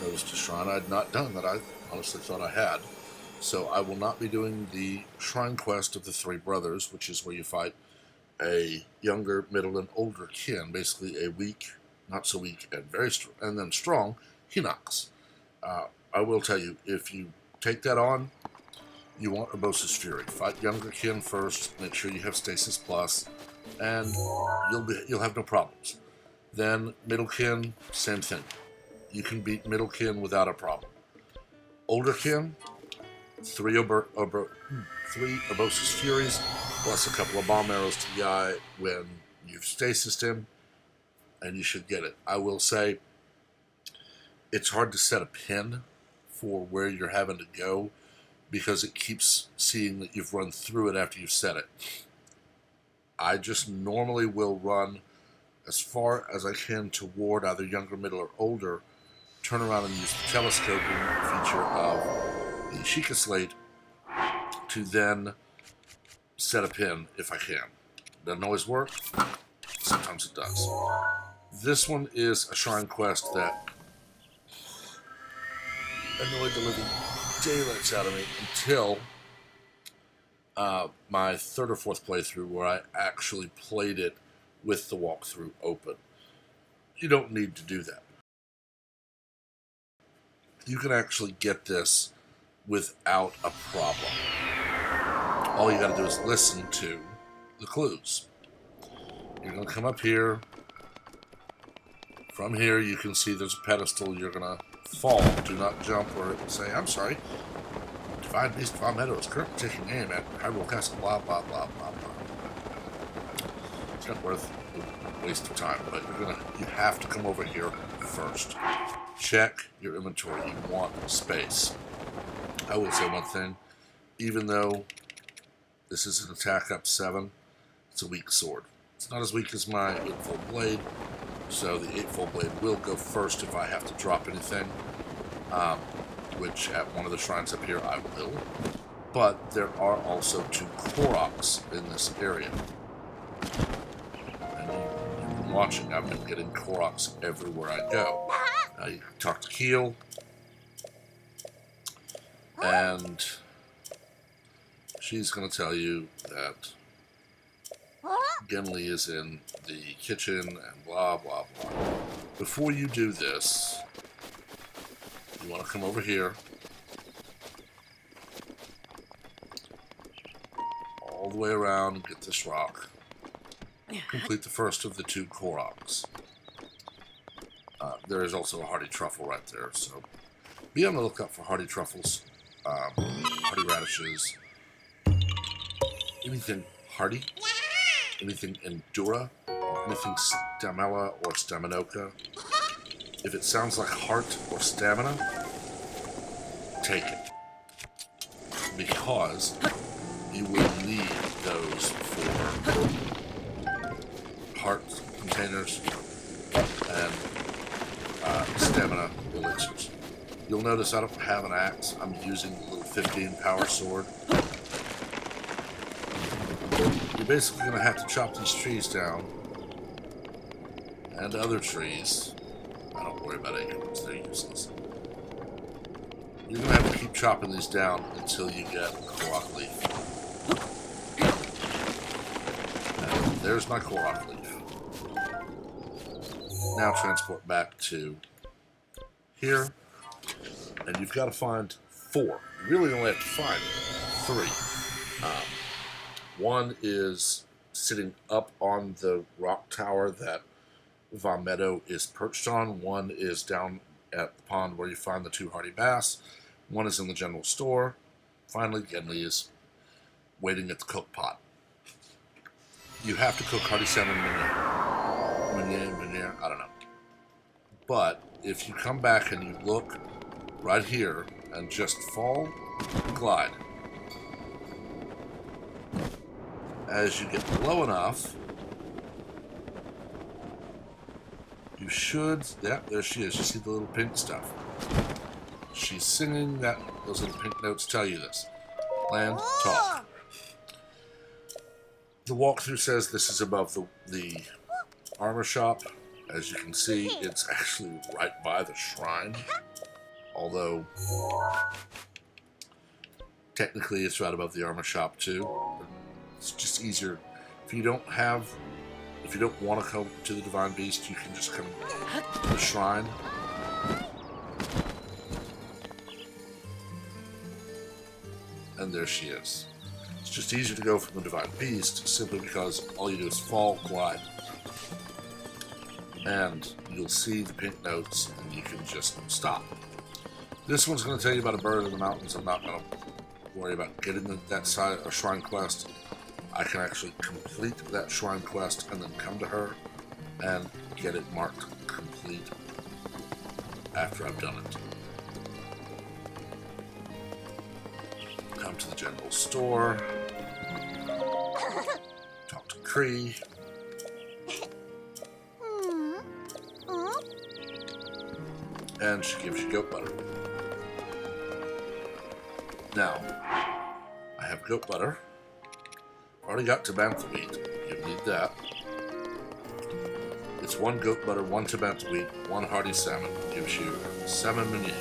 noticed a shrine I had not done that I honestly thought I had. So I will not be doing the shrine quest of the three brothers, which is where you fight a younger, middle, and older kin, basically a weak, not so weak, and very and then strong Hinox. I will tell you, if you take that on, you want Urbosa's Fury. Fight younger kin first. Make sure you have Stasis Plus, and you'll have no problems. Then middle kin, same thing. You can beat middle kin without a problem. Older kin, three Urbosa's Furies, plus a couple of bomb arrows to the eye when you've stasised him, and you should get it. I will say, it's hard to set a pin for where you're having to go because it keeps seeing that you've run through it after you've set it. I just normally will run as far as I can toward either younger, middle, or older, turn around and use the telescoping feature of the Sheikah Slate to then set a pin if I can. Doesn't always work. Sometimes it does. This one is a shrine quest that annoyed the living daylights out of me until my third or fourth playthrough, where I actually played it with the walkthrough open. You don't need to do that. You can actually get this without a problem. All you got to do is listen to the clues. You're going to come up here. From here, you can see there's a pedestal. You're going to fall. Do not jump or say, I'm sorry. Divine Beast of Medoh is currently taking aim at Hyrule Castle, blah, blah, blah, blah, blah. It's not worth a waste of time, but you have to come over here first. Check your inventory. You want space. I will say one thing. Even though this is an attack up 7, it's a weak sword. It's not as weak as my 8-fold blade, so the 8-fold blade will go first if I have to drop anything, which at one of the shrines up here I will. But there are also 2 Koroks in this area. And you've been watching, I've been getting Koroks everywhere I go. You talk to Keel, and she's going to tell you that Gimli is in the kitchen and blah, blah, blah. Before you do this, you want to come over here, all the way around and get this rock. Complete the first of the 2 Koroks. There is also a hardy truffle right there, so be on the lookout for hardy truffles, hardy radishes, anything hardy, anything endura, or anything stamella or staminoka. If it sounds like heart or stamina, take it, because you will need those for heart containers and stamina elixirs. You'll notice I don't have an axe. I'm using the little 15 power sword. You're basically going to have to chop these trees down, and other trees. I don't worry about acorns, they're useless. You're going to have to keep chopping these down until you get a Korok leaf. And there's my Korok leaf. Now transport back to here, and you've got to find 4. You really only have to find 3. One is sitting up on the rock tower that Medoh is perched on. One is down at the pond where you find the 2 hardy bass. One is in the general store. Finally, Genli is waiting at the cook pot. You have to cook hardy salmon meunier, I don't know. But if you come back and you look right here and just fall, glide. As you get low enough, you should, yeah, there she is. You see the little pink stuff. She's singing that, those little pink notes tell you this. Land, talk. The walkthrough says this is above the armor shop. As you can see, it's actually right by the shrine. Although, technically it's right above the armor shop too. It's just easier. If you don't want to come to the Divine Beast, you can just come to the shrine. And there she is. It's just easier to go from the Divine Beast simply because all you do is fall, glide. And you'll see the pink notes and you can just stop. This one's going to tell you about a bird in the mountains. I'm not going to worry about getting that side of shrine quest. I can actually complete that shrine quest and then come to her and get it marked complete after I've done it. Come to the general store. Talk to Cree. And she gives you goat butter. Now, I have goat butter. Already got Tabantha wheat. You need that. It's 1 goat butter, 1 Tabantha wheat, 1 hardy salmon. Gives you salmon meunier.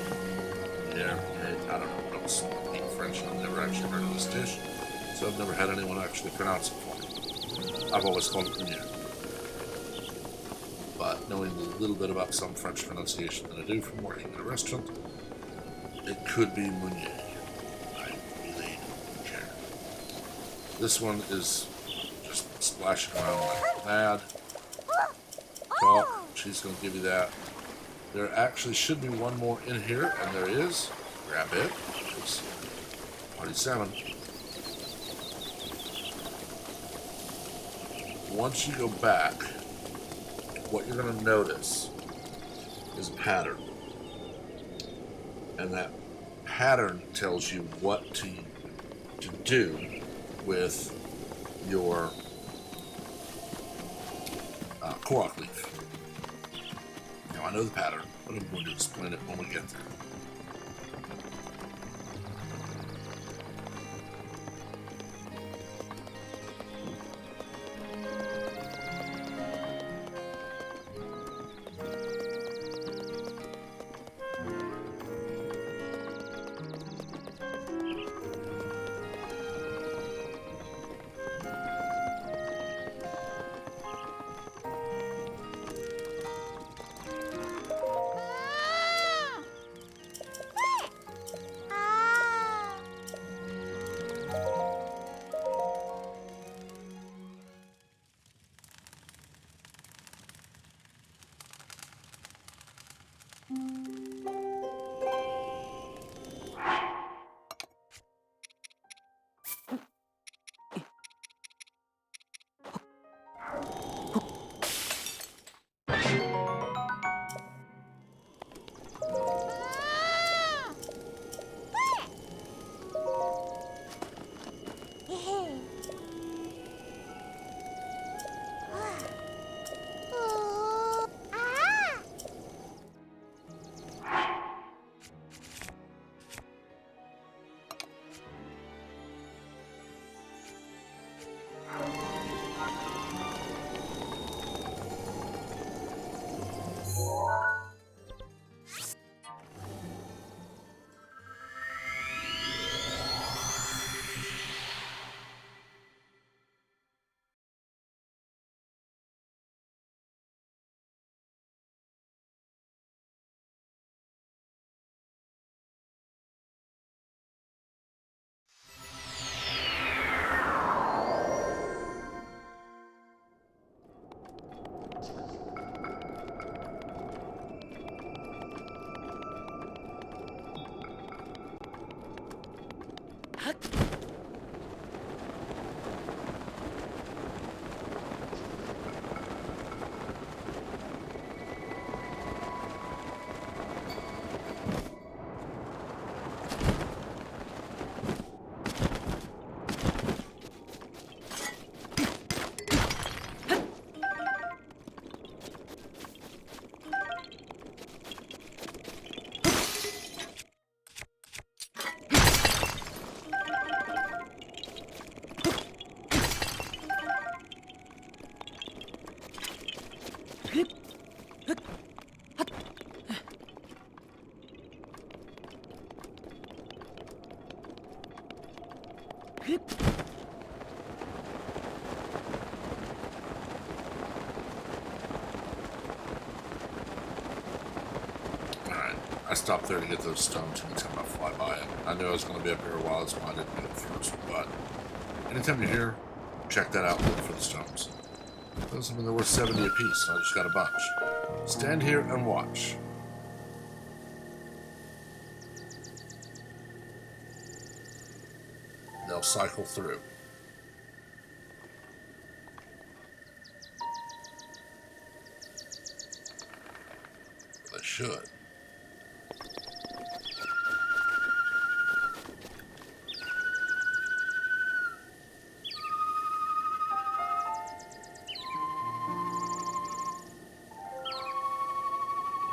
Yeah, I don't know. I don't speak French. I've never actually heard of this dish, so I've never had anyone actually pronounce it for me. I've always called it meunier. But knowing a little bit about some French pronunciation that I do from working in a restaurant, it could be meunier. I really don't care. This one is just splashing around like mad. Talk, she's going to give you that. There actually should be one more in here, and there is. Grab it. It's hardy salmon. Once you go back, what you're going to notice is a pattern. And that pattern tells you what to do with your korok leaf. Now, I know the pattern, but I'm going to explain it when we get there. Alright, I stopped there to get those stones anytime I fly by it. I knew I was going to be up here a while, that's why I didn't do it first, but anytime you're here, check that out, look for the stones. Those, I mean, they're worth 70 apiece, so I just got a bunch. Stand here and watch. They'll cycle through. They should.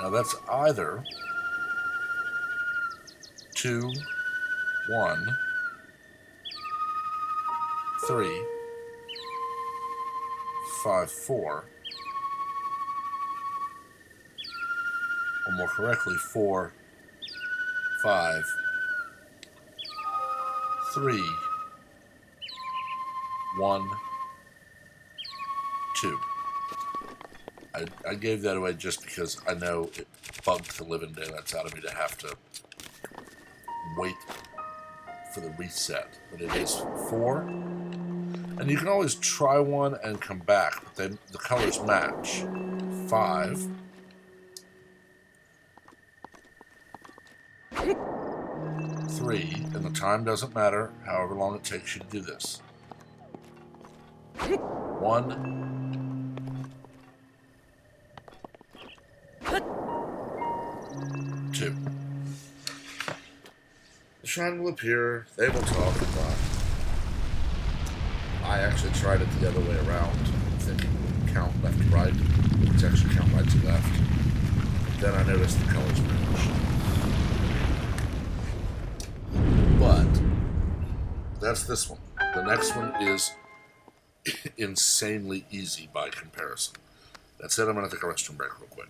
Now that's either 2, 1, 3, 5, 4, or more correctly, 4, 5, 3, 1, 2. I gave that away just because I know it bugged the living daylights out of me to have to wait for the reset. But it is 4. And you can always try one and come back, but then the colors match. 5. 3, and the time doesn't matter, however long it takes you to do this. 1. 2. The shrine will appear, they will talk, I actually tried it the other way around, thinking it would count left to right. It's actually count right to left. Then I noticed the colors match. But that's this one. The next one is insanely easy by comparison. That's it. I'm going to take a restroom break real quick.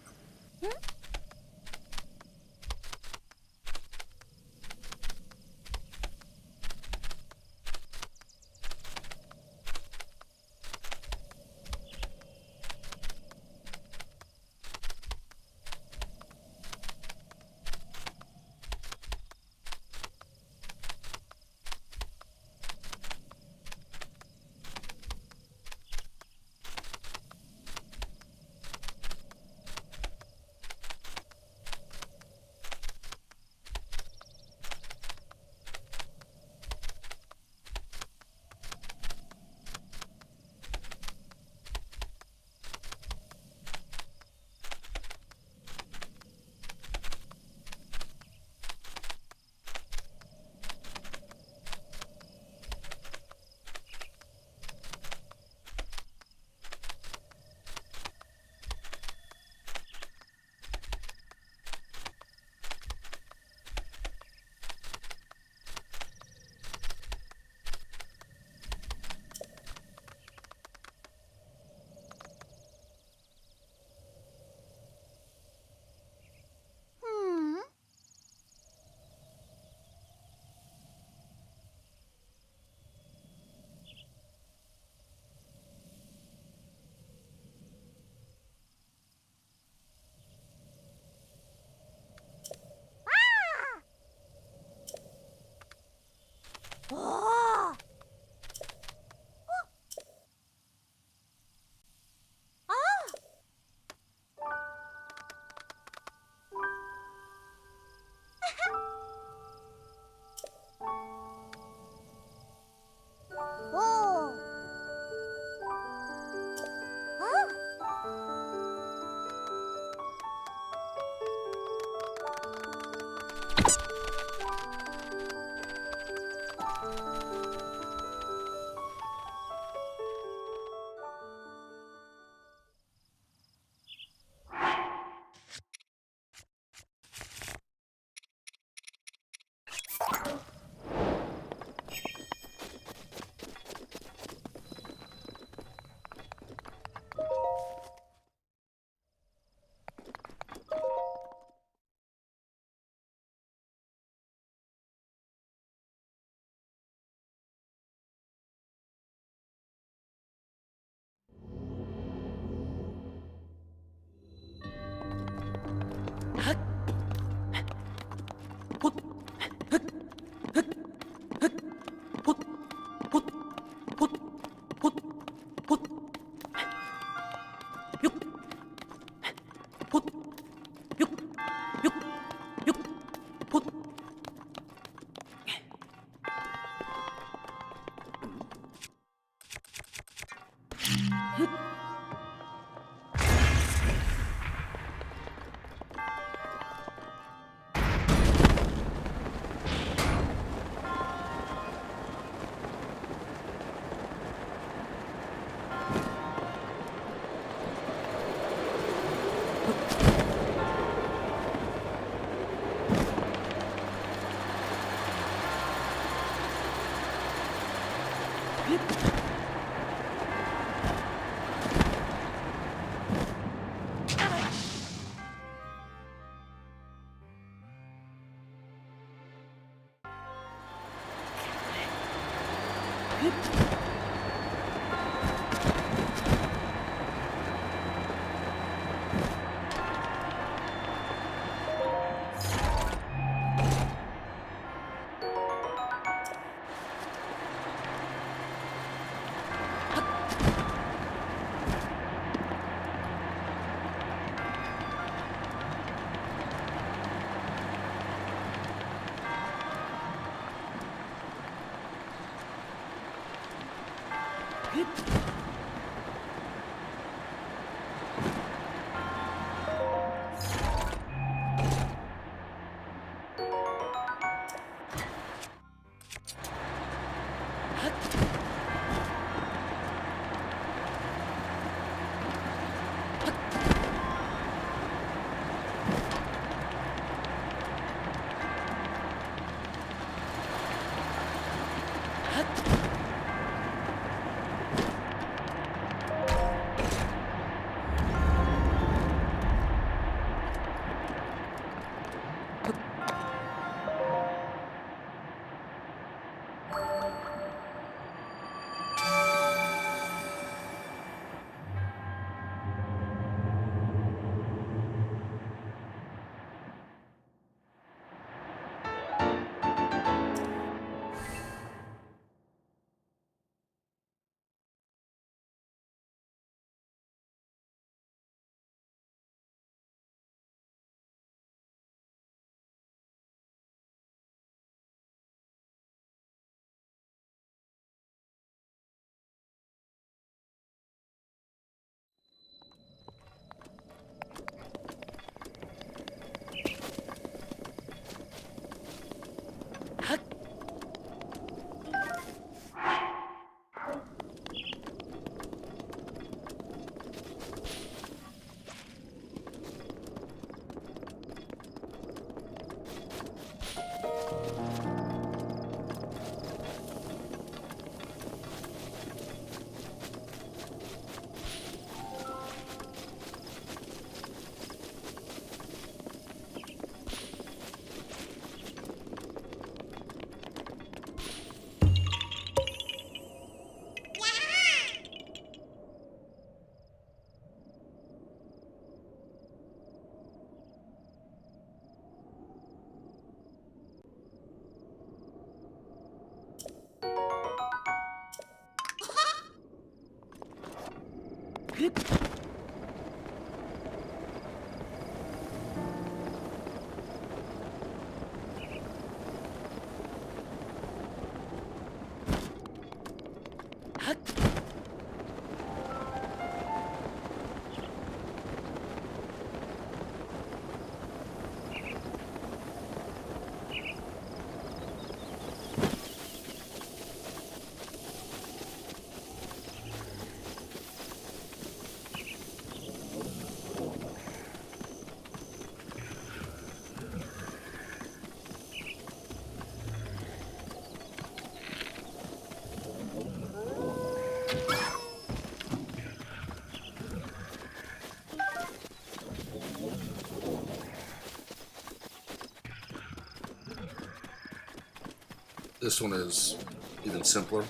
This one is even simpler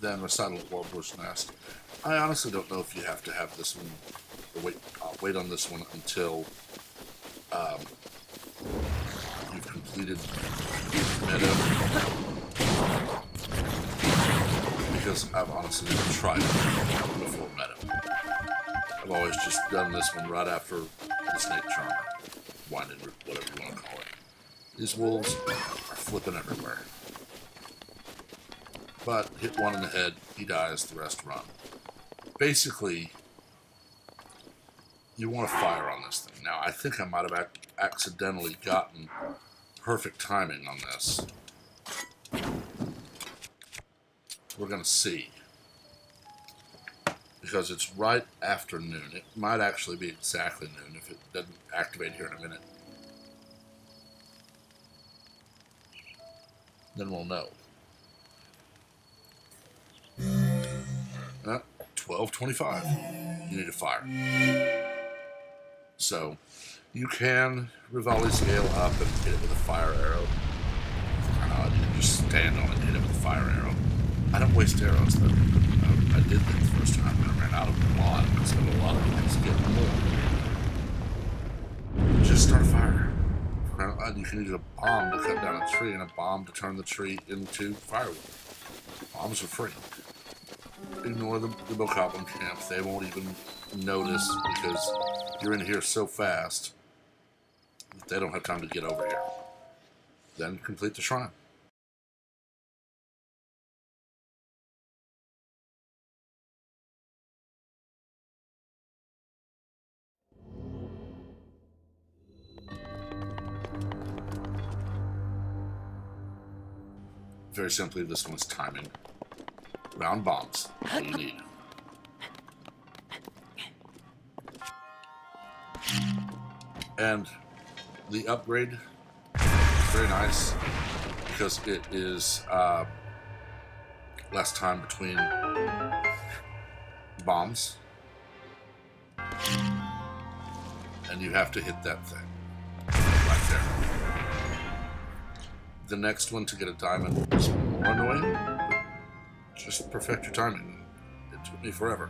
than Recital at Warbler's Nest. I honestly don't know if you have to have this one, or wait on this one until you've completed Medoh, because I've honestly never tried it before Medoh. I've always just done this one right after the Snake Charmer, Winding Root, whatever you want to call it. These wolves are flipping everywhere. But hit one in the head, he dies, the rest run. basically, you want to fire on this thing. Now, I think I might have accidentally gotten perfect timing on this. We're going to see. Because it's right after noon. It might actually be exactly noon if it doesn't activate here in a minute. Then we'll know. 12:25. You need to fire. So, you can Rivali scale up and hit it with a fire arrow. You can just stand on it and hit it with a fire arrow. I don't waste arrows, though. I did that the first time, and I ran out of them a lot, because I have a lot of things to get more. Just start a fire. You can use a bomb to cut down a tree, and a bomb to turn the tree into firewood. Bombs are free. Ignore the Bokoblin camp. They won't even notice, because you're in here so fast that they don't have time to get over here. Then complete the shrine. Very simply, this one's timing. Round bombs. All you need. And the upgrade is very nice because it is less time between bombs. And you have to hit that thing right there. The next one to get a diamond is more annoying, but just perfect your timing. It took me forever.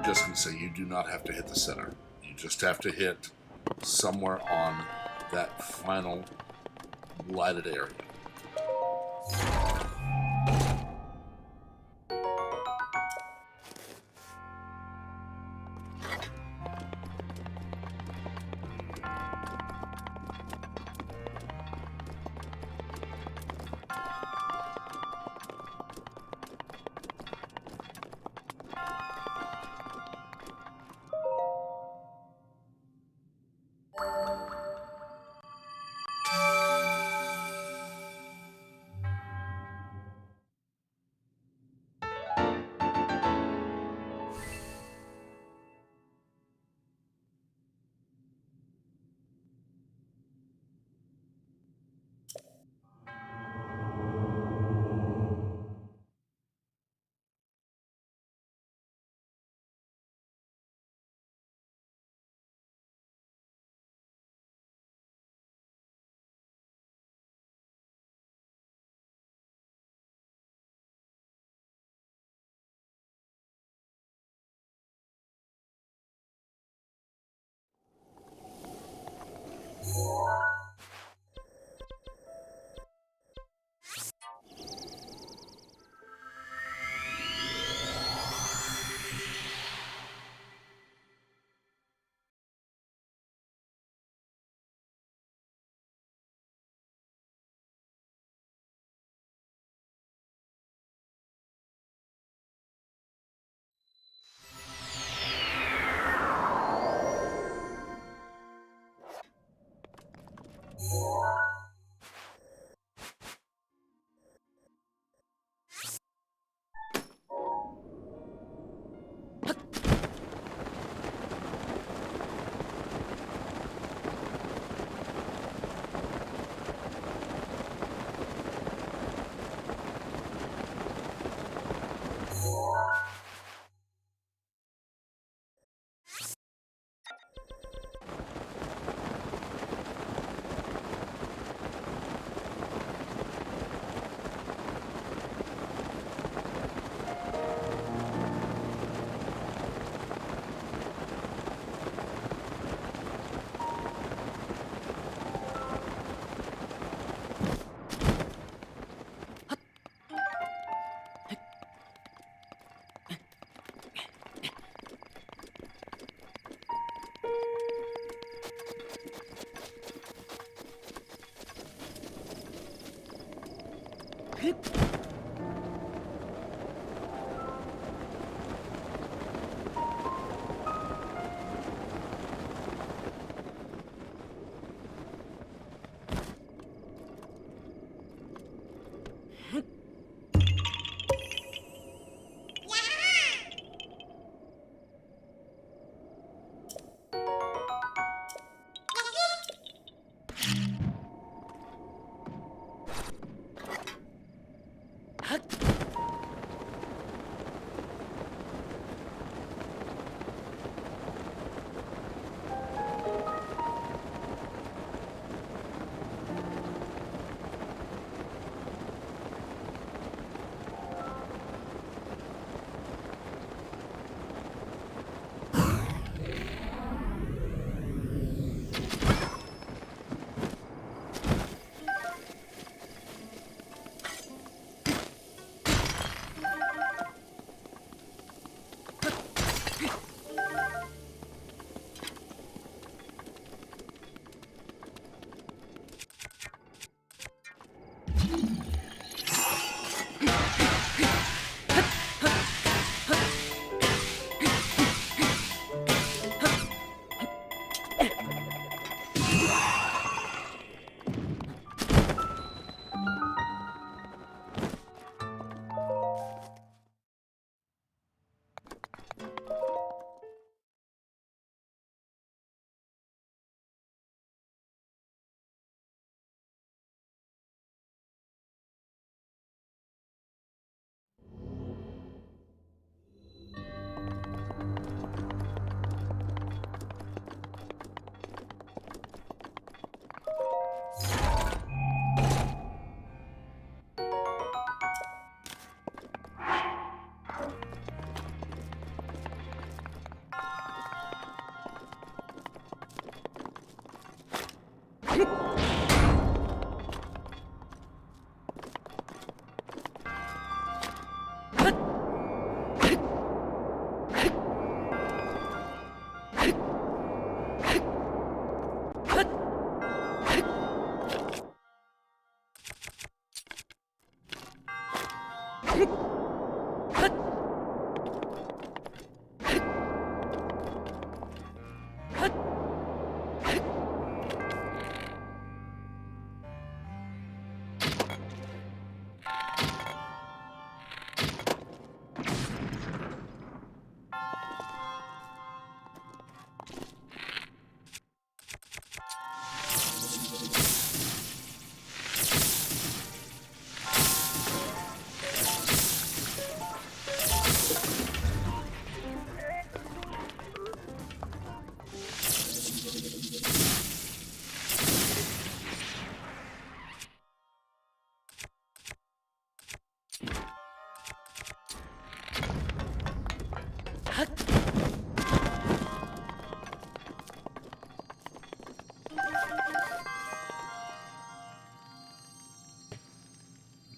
Just going to say, you do not have to hit the center. You just have to hit somewhere on that final lighted area.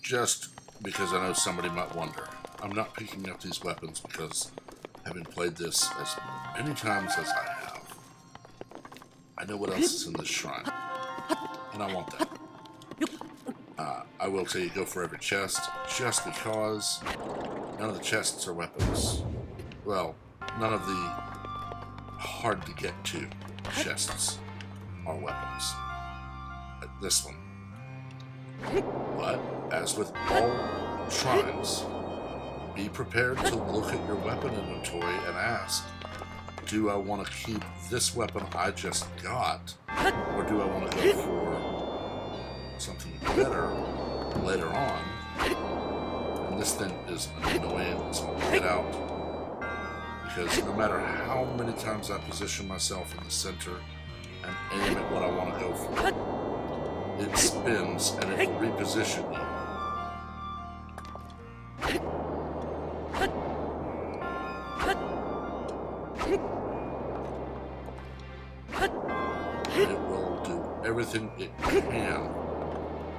Just because I know somebody might wonder, I'm not picking up these weapons because, having played this as many times as I have, I know what else is in this shrine, and I want that. I will tell you, go for every chest, just because none of the chests are weapons. Well, none of the hard-to-get-to chests are weapons. Like this one. But, as with all shrines, be prepared to look at your weapon inventory and ask, do I want to keep this weapon I just got, or do I want to go for something better later on? And this thing is annoying as all get out, because no matter how many times I position myself in the center and aim at what I want to go for, it spins and it will reposition you. And it will do everything it can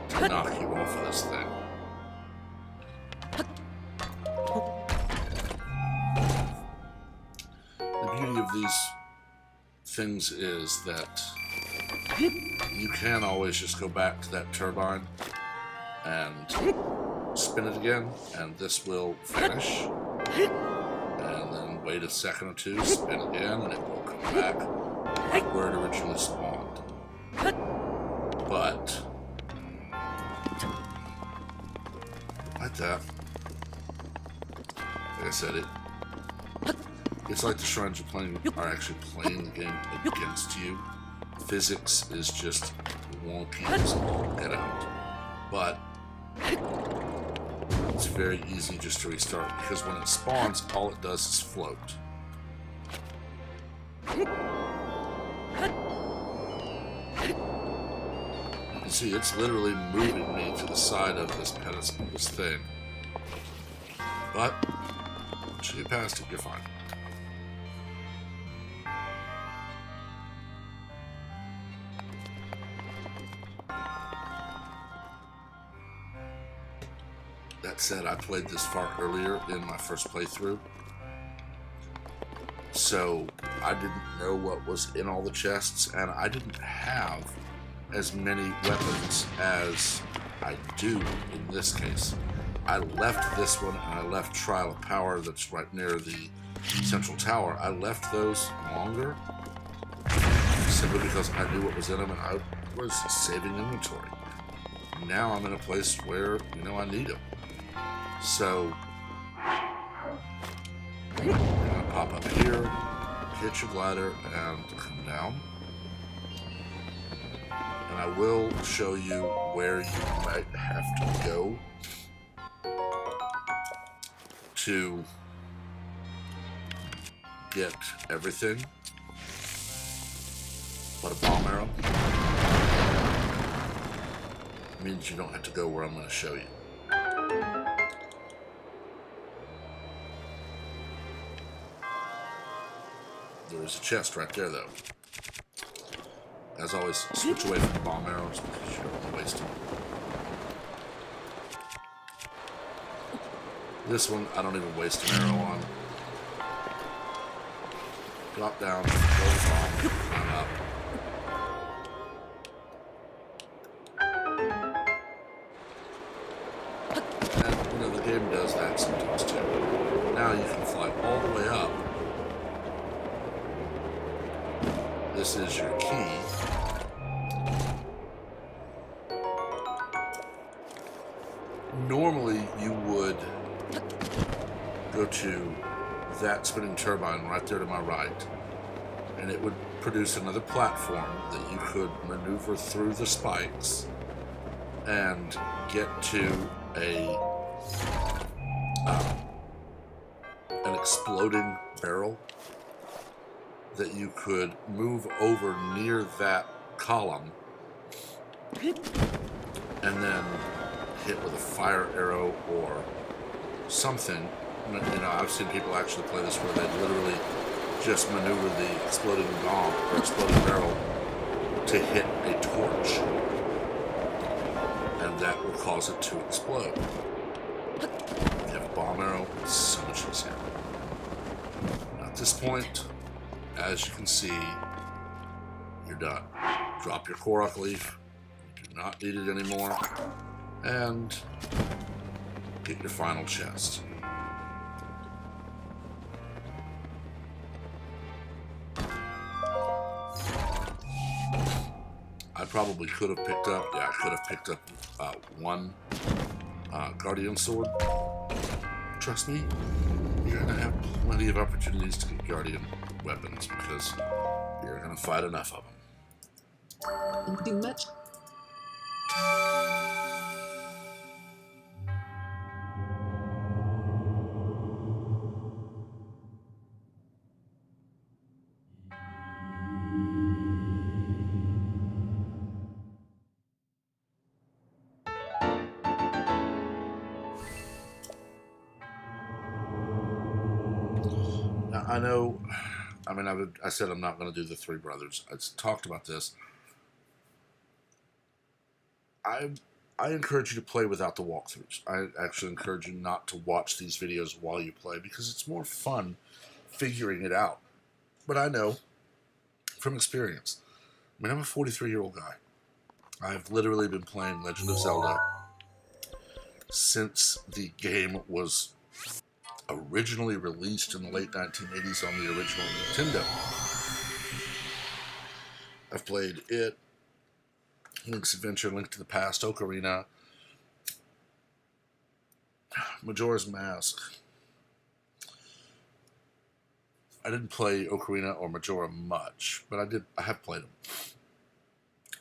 to knock you off of this thing. The beauty of these things is that you can always just go back to that turbine and spin it again, and this will vanish. And then wait a second or two, spin again, and it will come back right where it originally spawned. But like that, like I said, it's like the shrines are actually playing the game against you. Physics is just wonky as all get out. But it's very easy just to restart, because when it spawns, all it does is float. You can see it's literally moving me to the side of this pedestal, this thing. But once you get past it, you're fine. That said, I played this far earlier in my first playthrough, so I didn't know what was in all the chests, and I didn't have as many weapons as I do in this case. I left this one, and I left Trial of Power that's right near the central tower. I left those longer simply because I knew what was in them, and I was saving inventory. Now I'm in a place where, I need them. So, you're going to pop up here, hit your glider, and come down. And I will show you where you might have to go to get everything but a bomb arrow. It means you don't have to go where I'm going to show you. There's a chest right there, though. As always, switch away from the bomb arrows because you don't want to waste them. This one, I don't even waste an arrow on. Drop down, throw the bomb, climb up. And, the game does that sometimes too. Now you can fly all the way up. This is your key. Normally you would go to that spinning turbine right there to my right, and it would produce another platform that you could maneuver through the spikes and get to an exploding barrel that you could move over near that column and then hit with a fire arrow or something. I've seen people actually play this where they literally just maneuver the exploding bomb or exploding barrel to hit a torch, and that will cause it to explode. If you have a bomb arrow, it's so much easier. Now at this point, as you can see, you're done. Drop your Korok leaf. You do not need it anymore. And get your final chest. I probably could have picked up, I could have picked up one Guardian Sword. Trust me, you're going to have plenty of opportunities to get Guardian weapons because you're going to fight enough of them. Do much. Now, I know, I said I'm not going to do the Three Brothers. I talked about this. I encourage you to play without the walkthroughs. I actually encourage you not to watch these videos while you play because it's more fun figuring it out. But I know from experience. I'm a 43-year-old guy. I've literally been playing Legend of Zelda since the game was originally released in the late 1980s on the original Nintendo. I've played it, Link's Adventure, Link to the Past, Ocarina, Majora's Mask. I didn't play Ocarina or Majora much, but I have played them.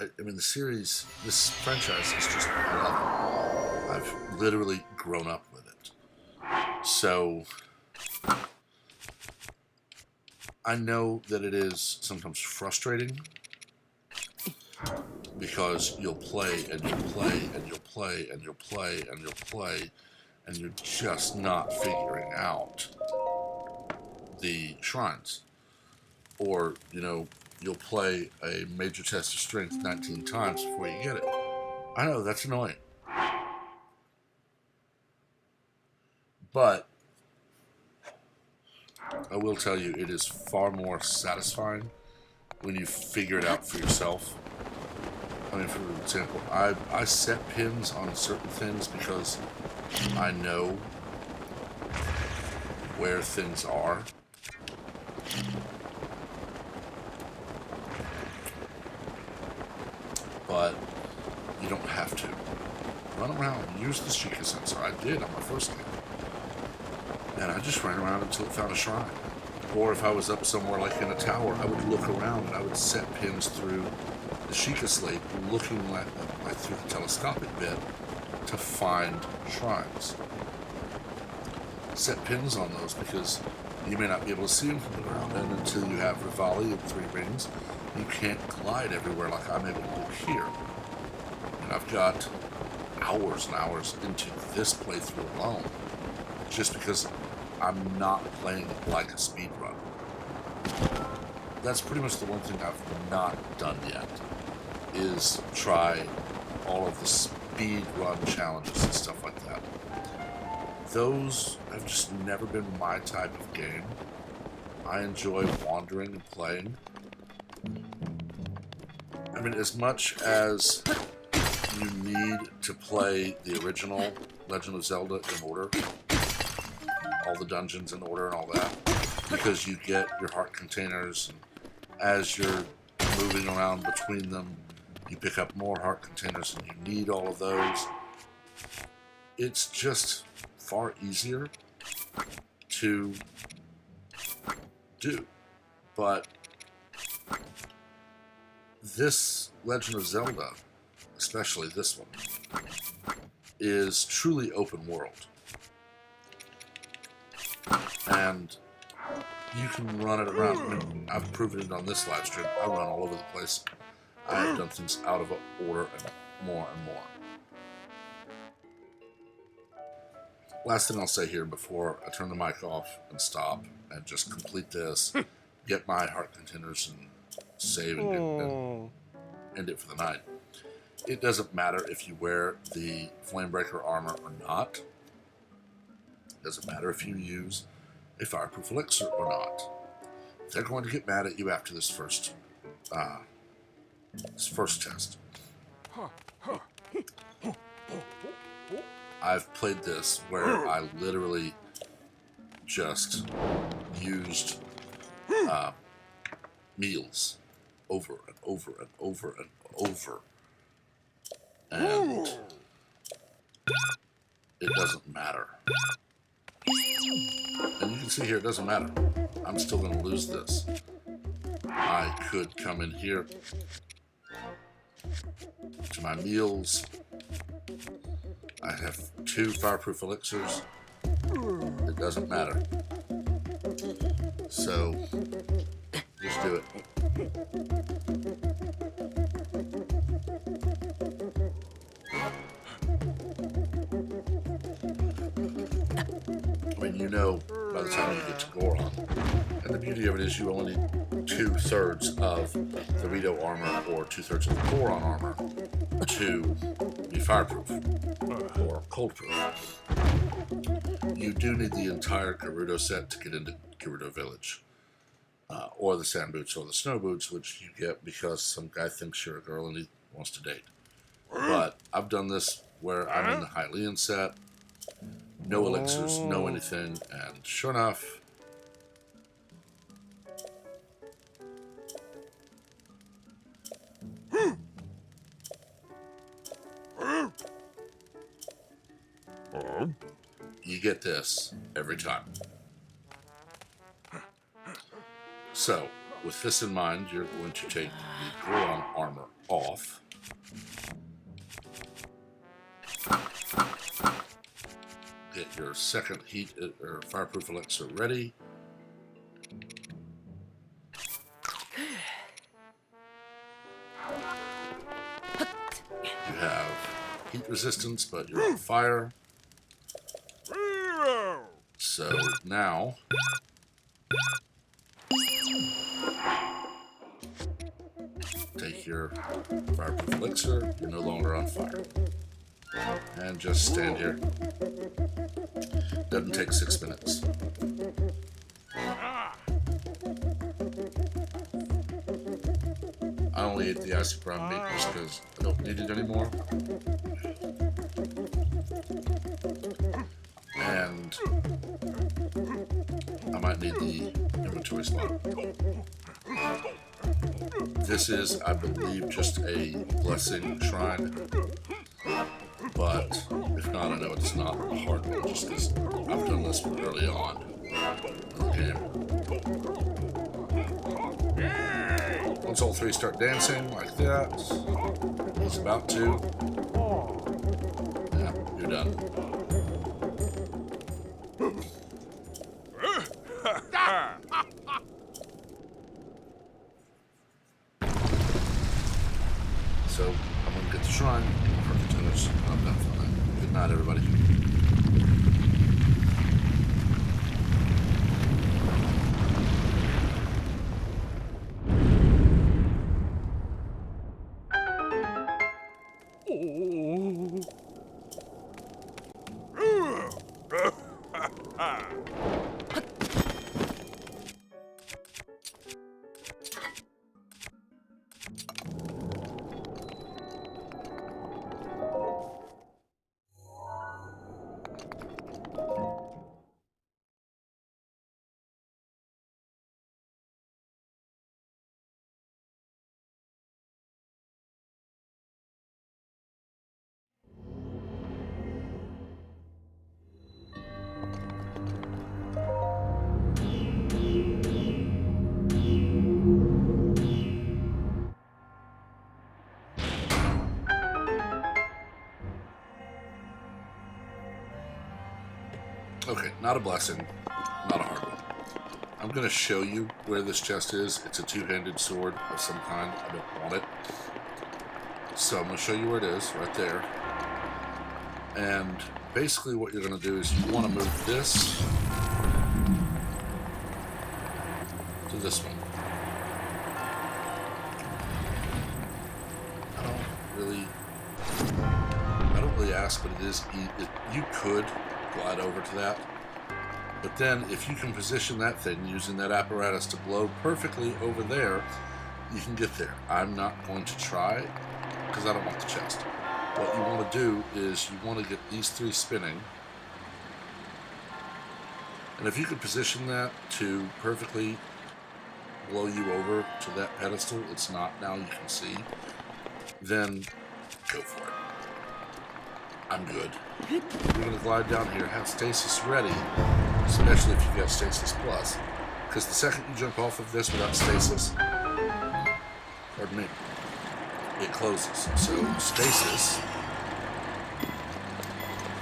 I mean, the series, this franchise is just, I love it. I've literally grown up with it. So, I know that it is sometimes frustrating because you'll play and you'll play and you'll play and you'll play and you'll play and you're just not figuring out the shrines. Or, you know, you'll play a major test of strength 19 times before you get it. I know, that's annoying. But I will tell you, it is far more satisfying when you figure it out for yourself. I mean, for example, I set pins on certain things because I know where things are. But you don't have to. Run around and use the Sheikah sensor. I did on my first game. And I just ran around until it found a shrine. Or if I was up somewhere like in a tower, I would look around and I would set pins through the Sheikah slate, looking like through the telescopic bit to find shrines. Set pins on those because you may not be able to see them from the ground, and until you have Rivali and 3 rings, you can't glide everywhere like I'm able to do here. And I've got hours and hours into this playthrough alone, just because I'm not playing it like a speedrun. That's pretty much the one thing I've not done yet, is try all of the speedrun challenges and stuff like that. Those have just never been my type of game. I enjoy wandering and playing. I mean, as much as you need to play the original Legend of Zelda in order, all the dungeons in order and all that, because you get your heart containers, and as you're moving around between them, you pick up more heart containers, and you need all of those. It's just far easier to do. But this Legend of Zelda, especially this one, is truly open world. And you can run it around. I mean, I've proven it on this live stream. I run all over the place. I have done things out of order and more and more. Last thing I'll say here before I turn the mic off and stop and just complete this, get my heart containers and save and end it for the night. It doesn't matter if you wear the Flamebreaker armor or not. It doesn't matter if you use a fireproof elixir or not. They're going to get mad at you after this first test. I've played this where I literally just used meals over and over and over and over. And it doesn't matter. And you can see here, it doesn't matter. I'm still going to lose this. I could come in here to my meals. I have 2 fireproof elixirs. It doesn't matter. So, just do it. I mean, you know, by the time you get to Goron, and the beauty of it is you only need 2/3 of the Medoh armor or 2/3 of the Goron armor to be fireproof or cold-proof. You do need the entire Gerudo set to get into Gerudo Village, or the sand boots or the snow boots, which you get because some guy thinks you're a girl and he wants to date. But I've done this where I'm in the Hylian set. No elixirs, no anything, and sure enough, you get this every time. So, with this in mind, you're going to take the Goron armor off. Get your second heat or fireproof elixir ready. You have heat resistance, but you're on fire. So now, take your fireproof elixir, you're no longer on fire. And just stand here. Doesn't take 6 minutes. I only ate the icy brown meat just because I don't need it anymore. And I might need the inventory slot. This is, I believe, just a blessing shrine. But if not, I know it's not a hard one just because I've done this early on in the game. Once all three start dancing like that, he's about to. Yeah, you're done. So I'm gonna get the shrine. I'm done for that. Good night, everybody. Okay, not a blessing, not a hard one. I'm going to show you where this chest is. It's a two-handed sword of some kind. I don't want it. So I'm going to show you where it is, right there. And basically what you're going to do is you want to move this to this one. I don't really ask, but it is, you could glide over to that. But then if you can position that thing using that apparatus to blow perfectly over there, you can get there. I'm not going to try because I don't want the chest. What you want to do is you want to get these three spinning. And if you could position that to perfectly blow you over to that pedestal, it's not now, you can see, then go for it. I'm good. You're going to glide down here, have stasis ready, especially if you've got stasis plus, because the second you jump off of this without stasis, pardon me, it closes. So stasis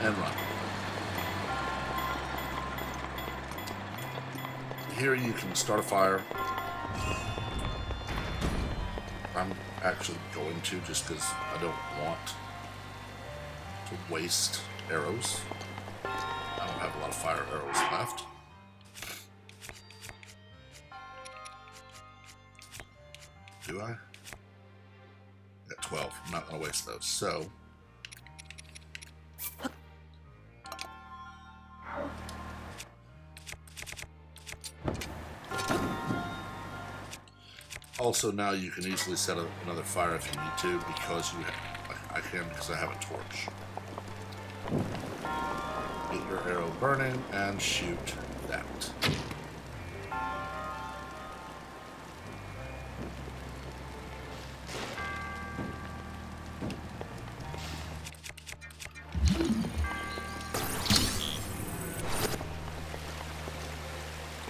and run. Here you can start a fire. I'm actually going to, just because I don't want to waste arrows. I don't have a lot of fire arrows left. Do I? Got 12. I'm not going to waste those. So also now you can easily set up another fire if you need to, because you have, I can, because I have a torch. Get your arrow burning and shoot that.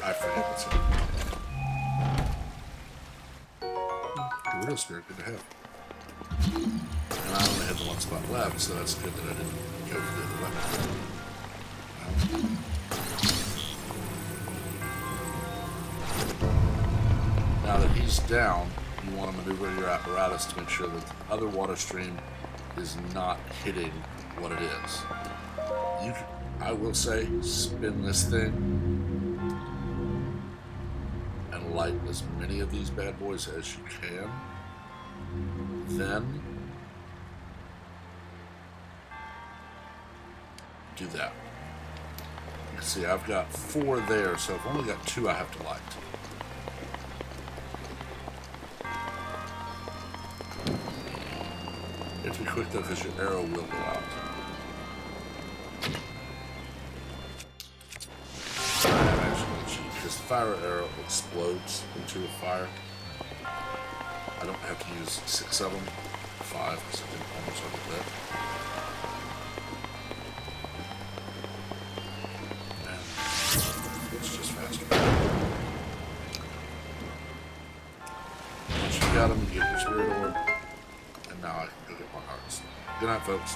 I forget what's in it. Widow Spirit, good to have. And I only had the one spot left, so that's good that I didn't go for the other weapon. Now that he's down, you want to maneuver your apparatus to make sure that the other water stream is not hitting what it is. I will say, spin this thing and light as many of these bad boys as you can. Then do that. You can see I've got 4 there, so I've only got 2 I have to light. You have to be quick though, because your arrow will go out. I am actually going to cheat, because the fire arrow explodes into a fire. I don't have to use 6 of them, 5, because I can almost have that. And it's just faster. Once you've got them, you get your spirit orb, and now I can go get my hearts. Good night, folks.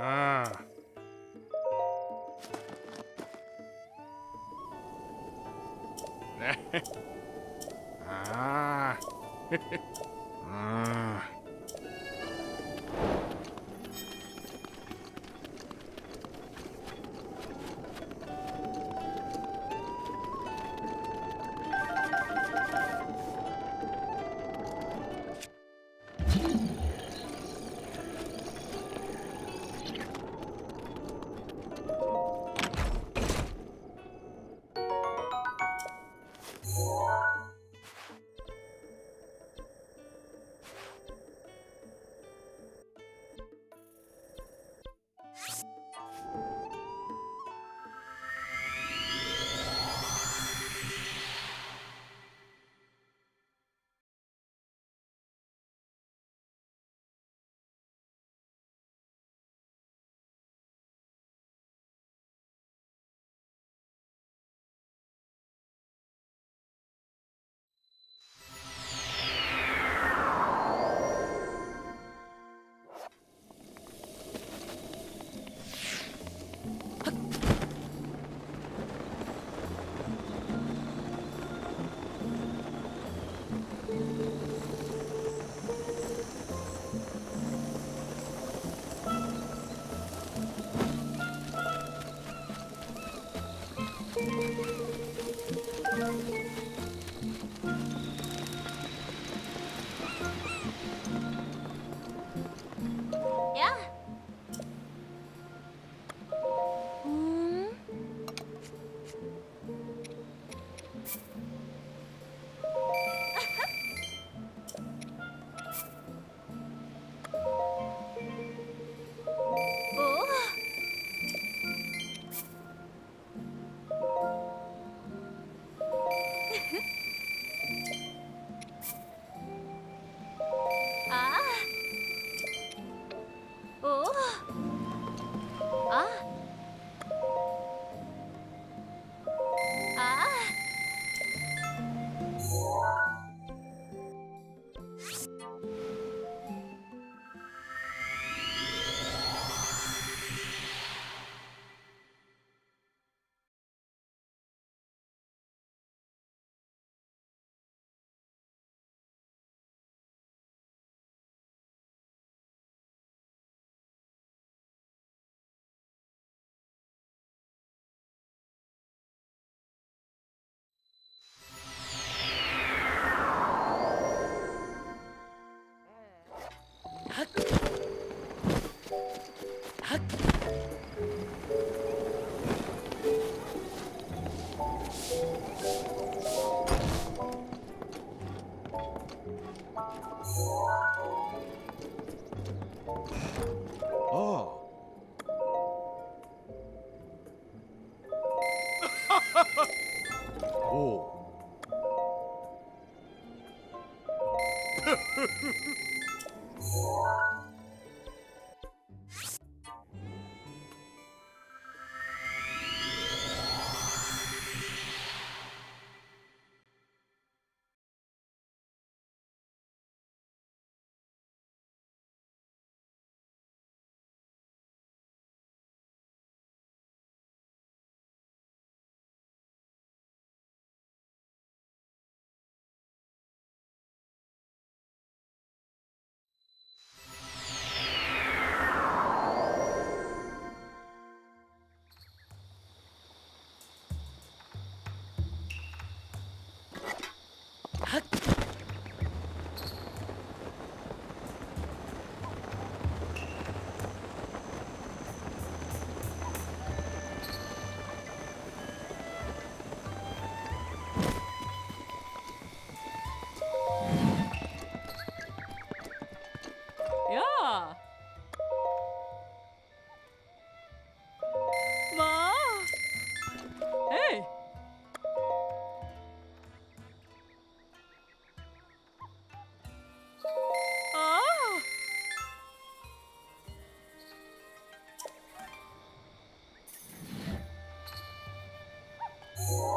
아. 네. 아. 아. Oi!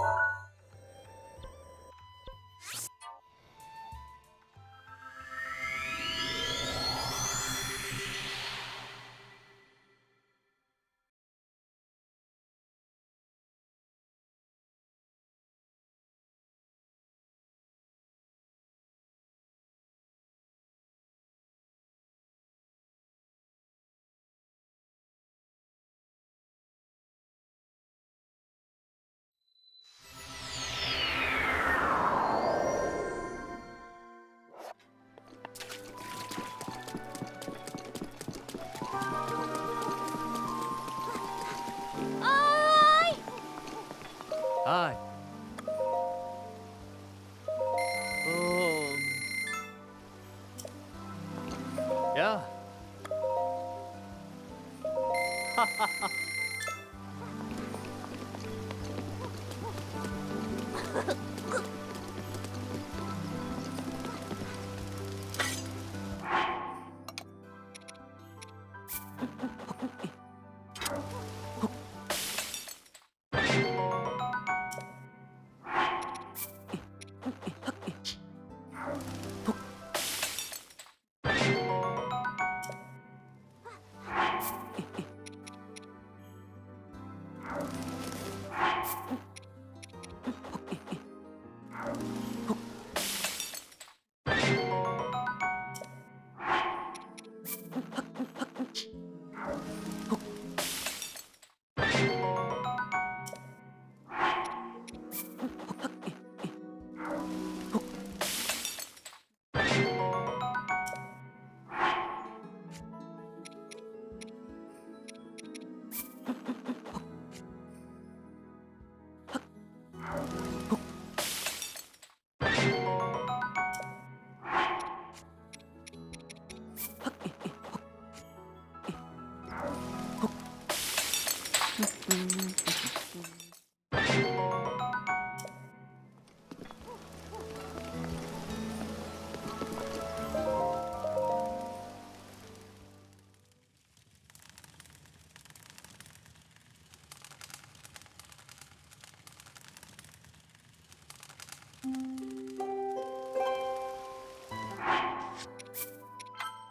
Hi. Yeah.